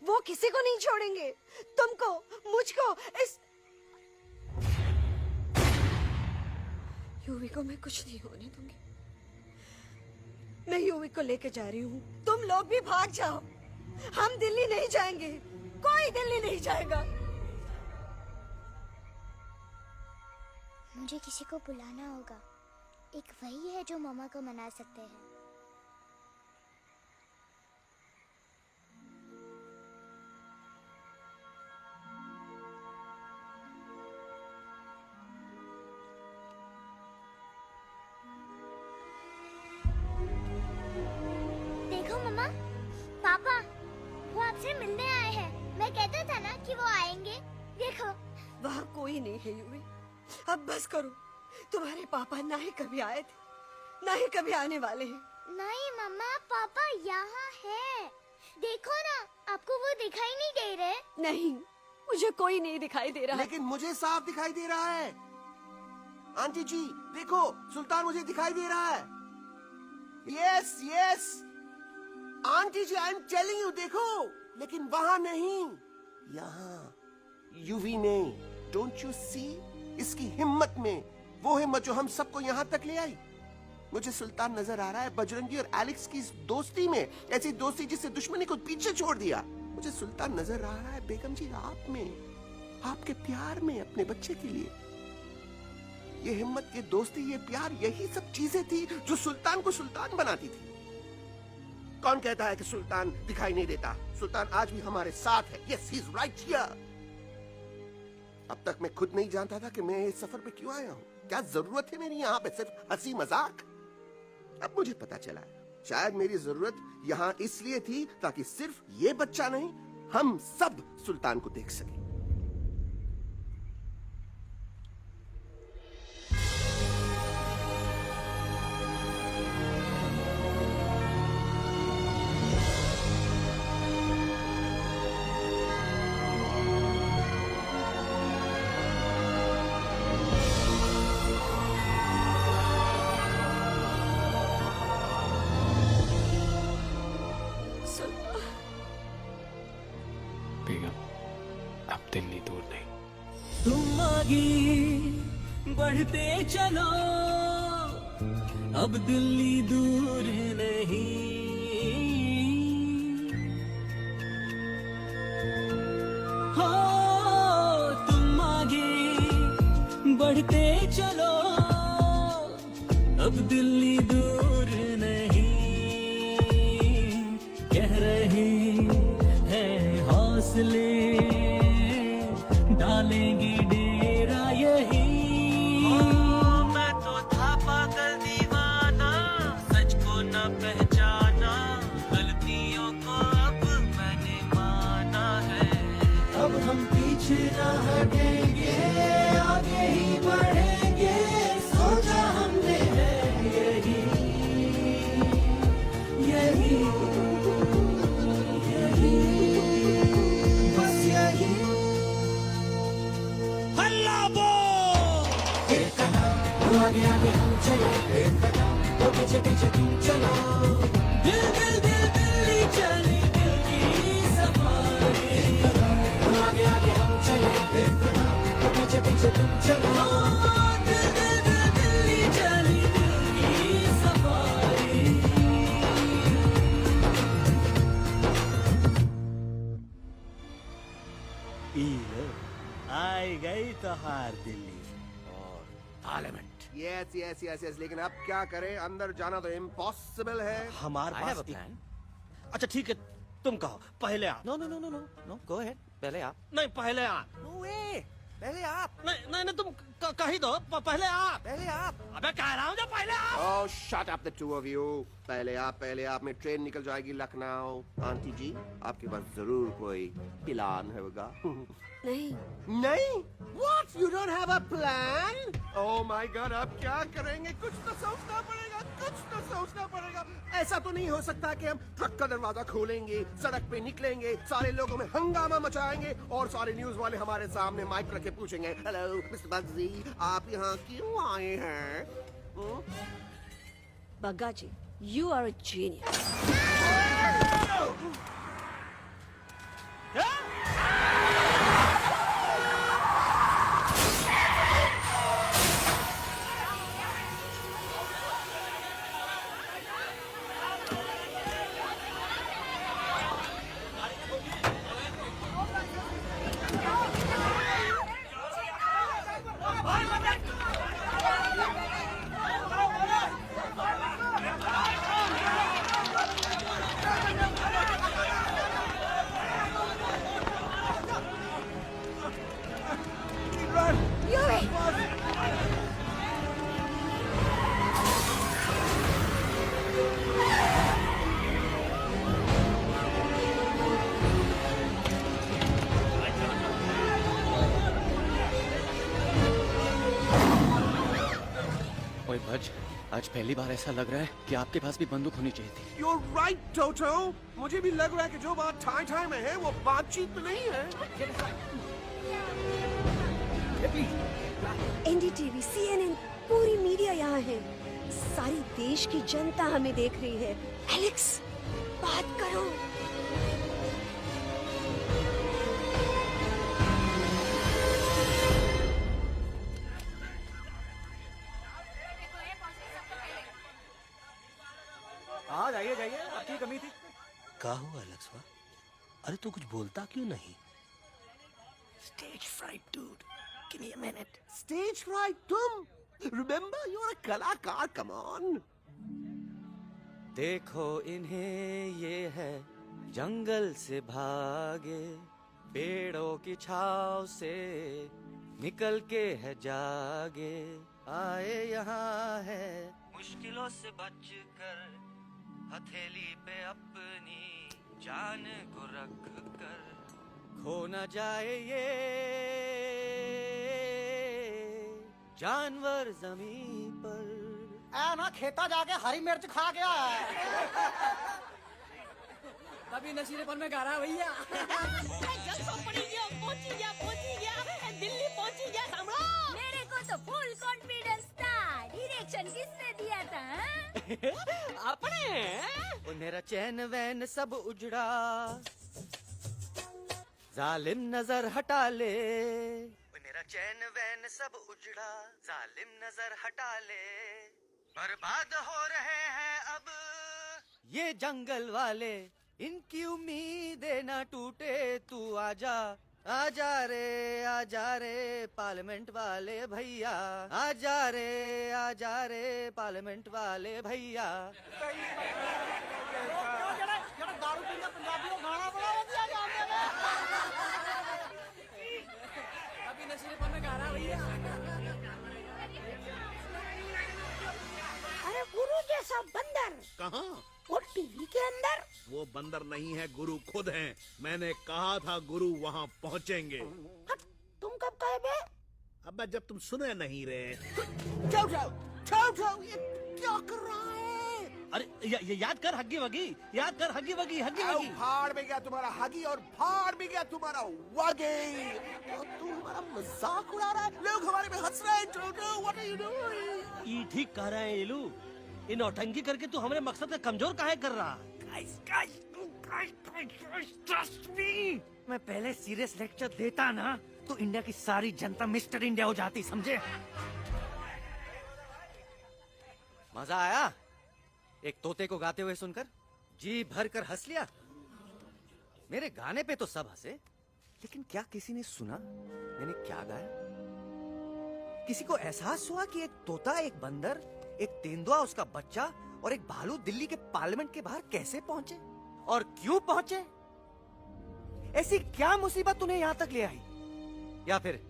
Speaker 3: वो किसी को नहीं छोड़ेंगे, तुमको, मुझको, इस यूवी को मैं कुछ नहीं होने दूंगी। मैं यूवी को लेके जा रही हूँ, तुम लोग भी भाग जाओ। हम दिल्ली नहीं जाएंगे, कोई दिल्ली नहीं जाएगा।
Speaker 1: मुझे किसी को बुलाना होगा, एक वही है जो मामा को मना सकते हैं। देखो मामा, पापा वो आपसे मिलने आए हैं। मैं कहता था ना कि वो आएंगे। देखो
Speaker 3: वहाँ कोई नहीं है यूवी, अब बस करो। तुम्हारे पापा ना ही कभी आए थे, ना ही कभी आने वाले हैं।
Speaker 1: नहीं मम्मा, पापा यहाँ है। देखो ना, आपको वो दिखाई नहीं दे रहे?
Speaker 3: नहीं, मुझे कोई नहीं दिखाई दे रहा।
Speaker 8: लेकिन मुझे साफ दिखाई दे रहा है। आंटी जी देखो, सुल्तान मुझे दिखाई दे रहा है। Yes yes aunty ji, I am telling you, देखो। लेकिन वहाँ नहीं, यहाँ यूवी नहीं। डोंट यू सी इसकी हिम्मत में, वो हिम्मत जो हम सबको यहाँ तक ले आई। मुझे सुल्तान नजर आ रहा है बजरंगी और एलेक्स की इस दोस्ती में, ऐसी दोस्ती जिससे दुश्मनी को पीछे छोड़ दिया। मुझे सुल्तान नजर आ रहा है बेगम जी आप में, आपके प्यार में अपने बच्चे के लिए। ये हिम्मत, ये दोस्ती, ये प्यार, यही सब चीजें थी जो सुल्तान को सुल्तान बनाती थी। कौन कहता है कि सुल्तान दिखाई नहीं देता? सुल्तान आज भी हमारे साथ है। Yes, he is right here. अब तक मैं खुद नहीं जानता था कि मैं इस सफर पे क्यों आया हूँ। क्या जरूरत है मेरी यहाँ पे सिर्फ हंसी मजाक? अब मुझे पता चला है, शायद मेरी जरूरत यहाँ इसलिए थी ताकि सिर्फ ये बच्चा नहीं, हम सब सुल्तान को देख सके।
Speaker 5: बेगम, अब दिल्ली दूर नहीं।
Speaker 2: तुम आगे बढ़ते चलो, अब दिल्ली दूर नहीं। हो तुम आगे बढ़ते चलो, अब दिल्ली दूर नहीं। कह रहे हैं हौसले, डालेंगे डेरा यही। मैं तो था पागल दीवाना, सच को न पहचाना, गलतियों को अब मैंने माना है। अब हम पीछे न हटेंगे, आगे ही बढ़ेंगे, सोचा हमने है यही यही आगे आगे हम चले, एक कदम तो पीछे पीछे तुम चलो। दिल दिल दिल दिल्ली चली, दिल की सफारी।
Speaker 9: लो, आई गई तो हार दिल्ली
Speaker 14: और parliament.
Speaker 8: Yes yes yes yes, लेकिन अब क्या करें, अंदर जाना तो इम्पॉसिबल है।
Speaker 9: हमारे
Speaker 14: I have
Speaker 9: pass
Speaker 14: a plan.
Speaker 9: अच्छा ठीक है, तुम कहो, पहले आप।
Speaker 14: No no no no no no, go ahead, पहले आप।
Speaker 9: नहीं, पहले आप।
Speaker 14: नो वे, पहले आप।
Speaker 9: नहीं नहीं नहीं, तुम कह ही दो, पहले आप।
Speaker 14: पहले आप।
Speaker 9: अबे कह रहा हूँ जो पहले आप।
Speaker 8: Oh shut up the two of you. पहले आप में ट्रेन निकल जाएगी लखनऊ। आंटी जी, आपके पास जरूर कोई प्लान होगा।
Speaker 3: नहीं।
Speaker 8: नहीं? What? You don't have a plan? Oh my God, अब क्या करेंगे? कुछ तो सोचना पड़ेगा, कुछ तो सोचना पड़ेगा। ऐसा तो नहीं हो सकता कि हम ट्रक का दरवाजा खोलेंगे, सड़क पे निकलेंगे, सारे लोगों में हंगामा मचाएंगे और सारे न्यूज वाले हमारे सामने माइक रख के पूछेंगे, हेलो मिस्टर बग्जी, आप यहाँ क्यों आए हैं?
Speaker 3: बग्गा जी, you are a genius.
Speaker 14: ओए भज, आज पहली बार ऐसा लग रहा है कि आपके पास भी बंदूक होनी चाहिए थी।
Speaker 8: You're right, Toto. मुझे भी लग रहा है कि जो बात ठाई ठाई में है वो बातचीत में नहीं है।
Speaker 3: NDTV, CNN, पूरी मीडिया यहाँ है। सारी देश की जनता हमें देख रही है। एलेक्स, बात करो।
Speaker 11: हाँ जाइए जाइए, आपकी कमी थी।
Speaker 9: क्या हुआ लक्ष्मण? अरे तू कुछ बोलता क्यों नहीं?
Speaker 8: Stage fright, dude. Give me a minute. Stage fright, तुम? Remember, you're a कलाकार. Come on.
Speaker 14: देखो इन्हें, ये है जंगल से भागे, पेड़ों की छाव से निकल के है जागे, आए यहाँ है मुश्किलों से बचकर, हथेली पे अपनी जान को रख कर, खो न जाए ये जानवर जमीन पर।
Speaker 11: ना खेता जाके हरी मिर्च खा गया है। तभी नशीलेपन में गा रहा है भैया।
Speaker 12: दिल्ली पहुंची गया सामने। मेरे को तो फुल कॉन्फिडेंस था। डायरेक्शन किसने दिया था?
Speaker 14: अपने। मेरा चैन वैन सब उजड़ा, जालिम नजर हटा ले। मेरा चैन वैन सब उजड़ा, जालिम नजर हटा ले, बर्बाद हो रहे हैं अब ये जंगल वाले, इनकी उम्मीदें ना टूटे, तू आजा आजा रे पार्लियामेंट वाले भैया, आजा रे पार्लियामेंट वाले भैया।
Speaker 11: दारू पीने पंजाबी को गाना बना दिया जाता है। तभी नशीलेपन में गा रहा है भैया।
Speaker 12: अरे गुरु जैसा बंदर
Speaker 10: कहाँ?
Speaker 12: और टीवी के अंदर।
Speaker 10: वो बंदर नहीं है, गुरु खुद हैं। मैंने कहा था गुरु वहाँ पहुँचेंगे।
Speaker 12: तुम कब कहे बे?
Speaker 10: अब जब तुम सुने नहीं रहे।
Speaker 8: ये क्या कर रहा है?
Speaker 9: अरे ये याद कर हग्गी वगी, याद कर हग्गी वगी, हग्गी
Speaker 8: आओ,
Speaker 9: वगी।
Speaker 8: भाड़ में गया तुम्हारा हगी और भाड़ में गया तुम्हारा वगी। तो तू हमारा मजाक उड़ा रहा है, लोग हमारे में हंस रहे हैं। टोटो, what are you doing?
Speaker 9: ये ठीक कह रहे हैं इलू, ये नौटंकी करके तू हमारे मकसद का कमजोर काहे कर रहा?
Speaker 14: ट्रस्ट मी, मैं पहले सीरियस लेक्चर देता ना तो इंडिया की सारी जनता मिस्टर इंडिया हो जाती, समझे? मजा आया एक तोते को गाते हुए सुनकर? जी भर कर हंस लिया? मेरे गाने पे तो सब हंसे,
Speaker 11: लेकिन क्या किसी ने सुना मैंने क्या गाया? किसी को एहसास हुआ कि एक तोता, एक बंदर, एक तेंदुआ, उसका बच्चा और एक भालू दिल्ली के पार्लियामेंट के बाहर कैसे पहुंचे और क्यों पहुंचे? ऐसी क्या मुसीबत उन्हें यहां तक ले आई? या फिर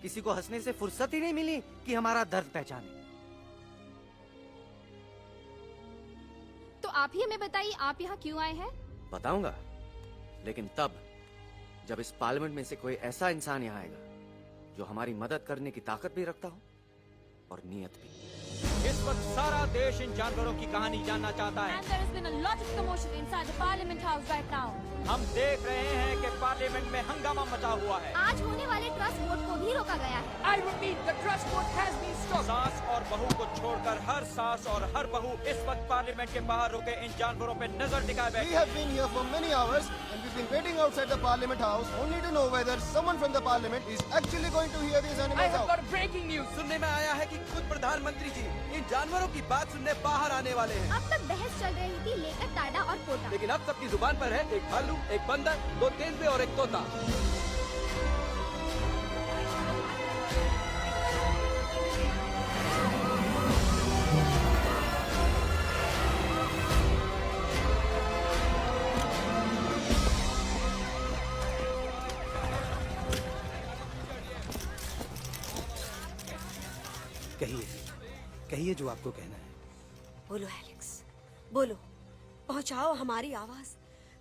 Speaker 11: किसी को हंसने से फुर्सत ही नहीं मिली कि हमारा दर्द पहचाने?
Speaker 6: तो आप ही हमें बताइए, आप यहाँ क्यों आए हैं?
Speaker 14: बताऊंगा, लेकिन तब जब इस पार्लियामेंट में से कोई ऐसा इंसान यहाँ आएगा जो हमारी मदद करने की ताकत भी रखता हो और नीयत भी।
Speaker 2: इस वक्त सारा देश इन जानवरों की कहानी जानना चाहता है।
Speaker 6: And there has been a lot of commotion inside the Parliament House right now.
Speaker 2: हम देख रहे हैं कि पार्लियामेंट में हंगामा मचा हुआ है।
Speaker 6: आज होने वाले ट्रस्ट वोट को भी रोका गया है।
Speaker 2: I repeat, the trust vote has been stopped. सास और बहू को छोड़कर हर सास और हर बहू इस वक्त पार्लियामेंट के बाहर रुके इन जानवरों पे नजर टिकाए बैठे।
Speaker 15: We have been here for many hours and we've been waiting outside the Parliament House only to know whether someone from the Parliament is actually going to hear these animals
Speaker 2: I have
Speaker 15: out.
Speaker 2: got breaking news. सुनने में आया है कि खुद प्रधानमंत्री जी इन जानवरों की बात सुनने बाहर आने वाले हैं।
Speaker 6: अब तक बहस चल रही थी लेकर टाडा और पोटा,
Speaker 2: लेकिन अब सबकी जुबान पर है एक भालू, एक बंदर, दो तेंदुए और एक तोता।
Speaker 11: कहिए जो आपको कहना है।
Speaker 3: बोलो एलेक्स, बोलो। पहुंचाओ हमारी आवाज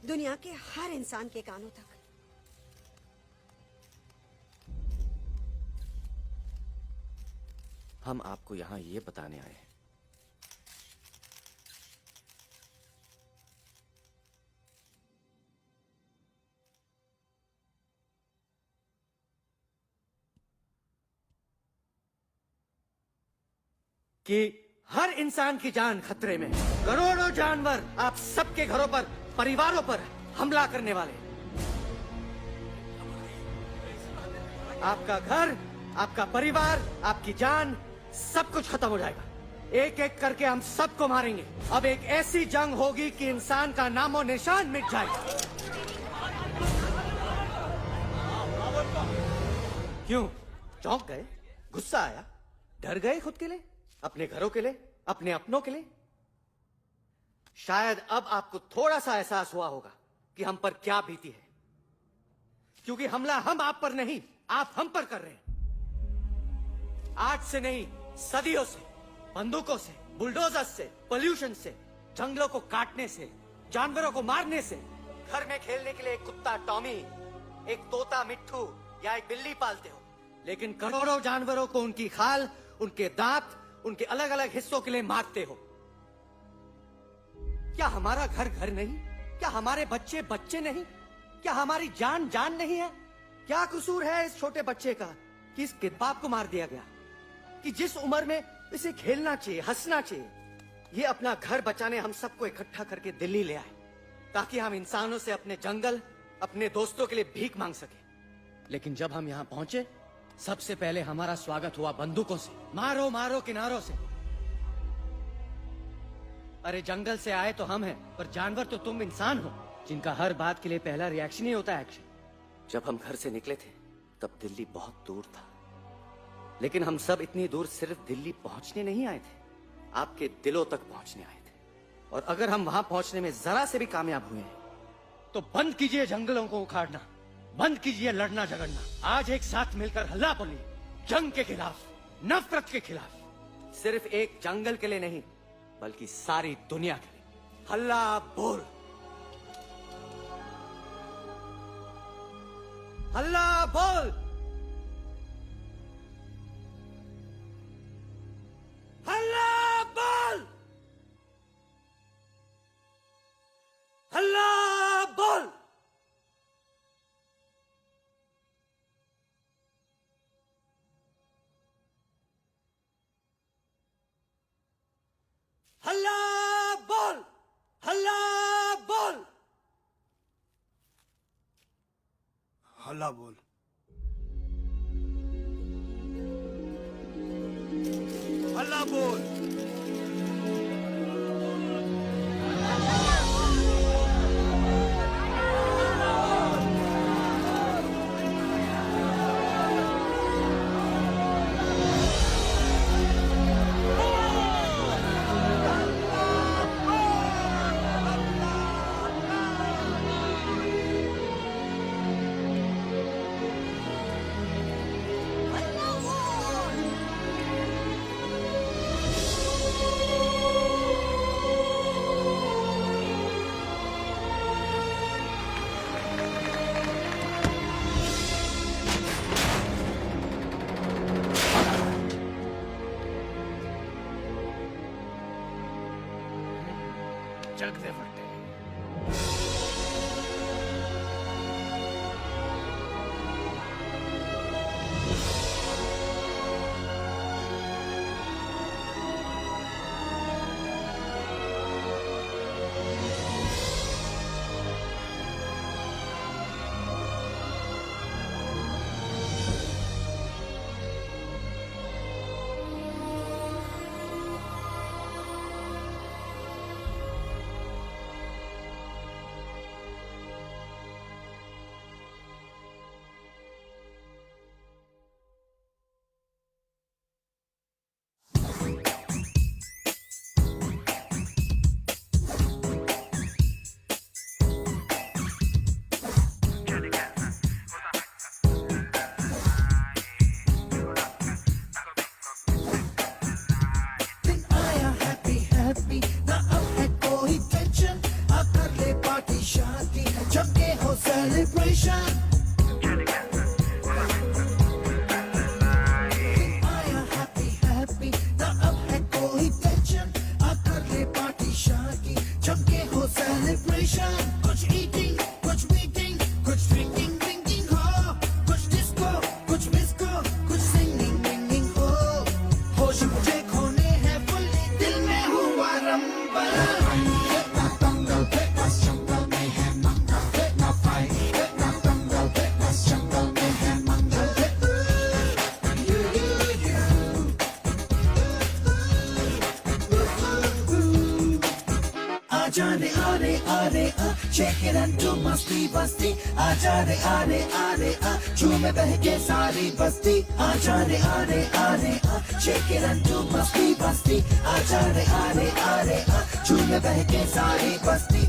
Speaker 3: दुनिया के हर इंसान के कानों तक।
Speaker 14: हम आपको यहाँ ये बताने आए हैं
Speaker 11: कि हर इंसान की जान खतरे में है। करोड़ों जानवर आप सबके घरों पर, परिवारों पर हमला करने वाले। आपका घर, आपका परिवार, आपकी जान, सब कुछ खत्म हो जाएगा। एक एक करके हम सबको मारेंगे। अब एक ऐसी जंग होगी कि इंसान का नामो निशान मिट जाएगा। क्यों चौंक गए? गुस्सा आया? डर गए खुद के लिए, अपने घरों के लिए, अपने अपनों के लिए? शायद अब आपको थोड़ा सा एहसास हुआ होगा कि हम पर क्या बीती है, क्योंकि हमला हम आप पर नहीं, आप हम पर कर रहे हैं। आज से नहीं, सदियों से, बंदूकों से, बुलडोजर से, पोल्यूशन से, जंगलों को काटने से, जानवरों को मारने से। घर में खेलने के लिए एक कुत्ता टॉमी, एक तोता मिट्ठू या एक बिल्ली पालते हो, लेकिन करोड़ों जानवरों को उनकी खाल, उनके दांत, उनके अलग अलग हिस्सों के लिए मारते हो। क्या हमारा घर घर नहीं? क्या हमारे बच्चे बच्चे नहीं? क्या हमारी जान जान नहीं है? क्या कसूर है इस छोटे बच्चे का कि इसके बाप को मार दिया गया, कि जिस उम्र में इसे खेलना चाहिए, हंसना चाहिए? ये अपना घर बचाने हम सबको इकट्ठा करके दिल्ली ले आए, ताकि हम इंसानों से अपने जंगल, अपने दोस्तों के लिए भीख मांग सके। लेकिन जब हम यहाँ पहुंचे, सबसे पहले हमारा स्वागत हुआ बंदूकों से। मारो मारो किनारों से। अरे जंगल से आए तो हम हैं, पर जानवर तो तुम इंसान हो, जिनका हर बात के लिए पहला रिएक्शन ही होता है एक्शन।
Speaker 14: जब हम घर से निकले थे तब दिल्ली बहुत दूर था, लेकिन हम सब इतनी दूर सिर्फ दिल्ली पहुंचने नहीं आए थे, आपके दिलों तक पहुंचने आए थे।
Speaker 11: और अगर हम वहां पहुंचने में जरा से भी कामयाब हुए हैं, तो बंद कीजिए जंगलों को उखाड़ना, बंद कीजिए लड़ना झगड़ना। आज एक साथ मिलकर हल्ला बोलिए, जंग के खिलाफ, नफरत के खिलाफ।
Speaker 14: सिर्फ एक जंगल के लिए नहीं, बल्कि सारी दुनिया के लिए।
Speaker 11: हल्ला बोल, हल्ला बोल, हल्ला बोल, हल्ला बोल। हल्ला बोल, हल्ला बोल,
Speaker 10: हल्ला बोल।
Speaker 11: हल्ला बोल।
Speaker 5: जग दे फटे।
Speaker 4: Shake it and do masti basti. Aaja re झूमे बहके सारी बस्ती. Aaja re shake it and do masti basti. Aaja re झूमे बहके सारी बस्ती.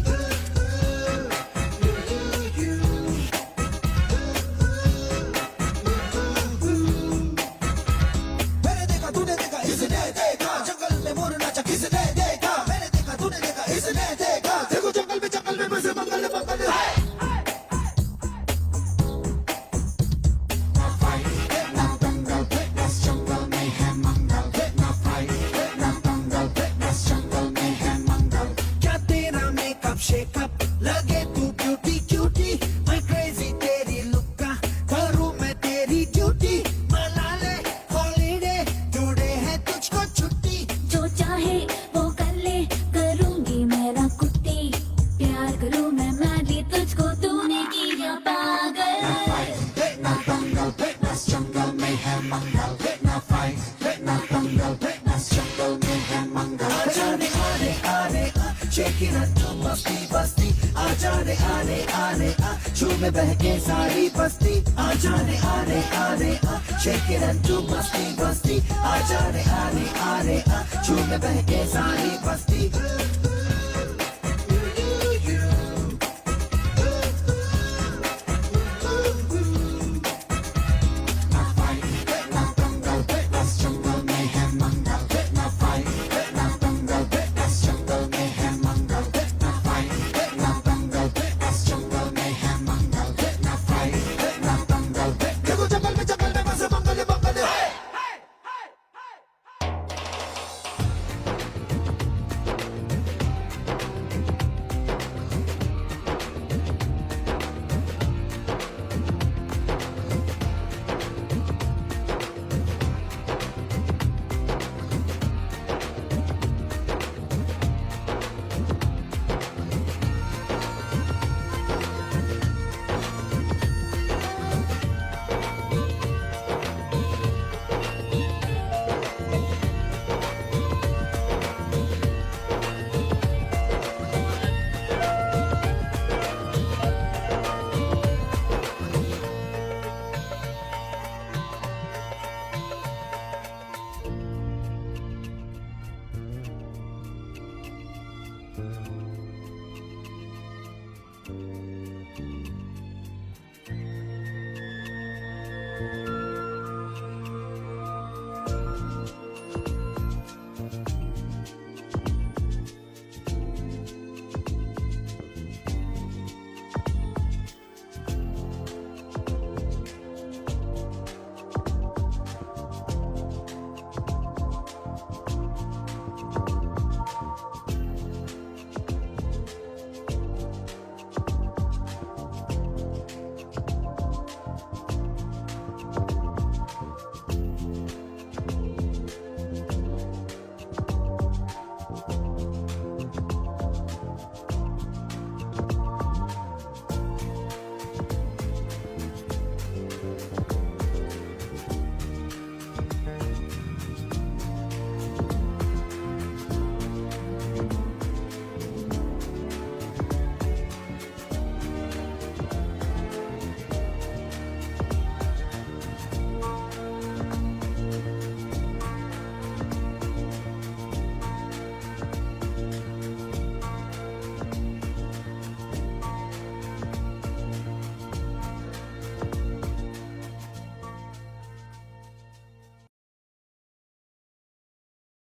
Speaker 4: मैंने देखा तूने देखा इसने देखा जंगल में मोर नाचा किसने देखा. मैंने देखा तूने देखा इसने देखा देखो जंगल में बसे मंगल मंगल. क्या तेरा मेकअप शेकअप लगे तू ब्यूटी क्यूटी. मैं क्रेजी तेरी लुक का करूँ मैं तेरी ड्यूटी. मना ले हॉलीडे जुड़े हैं तुझको छुट्टी.
Speaker 16: जो चाहे वो कर ले करूँगी मेरा कुट्टी. प्यार करूँ मैं मैडली तुझको तूने किया पागल.
Speaker 4: जंगल में है मंगल. ना दंगल जंगल में है मंगल. आजा रे shake it and do मस्ती बस्ती. आजा रे झूमे बहके सारी बस्ती. आजा रे shake it and do मस्ती बस्ती. आजा रे झूमे बहके सारी बस्ती.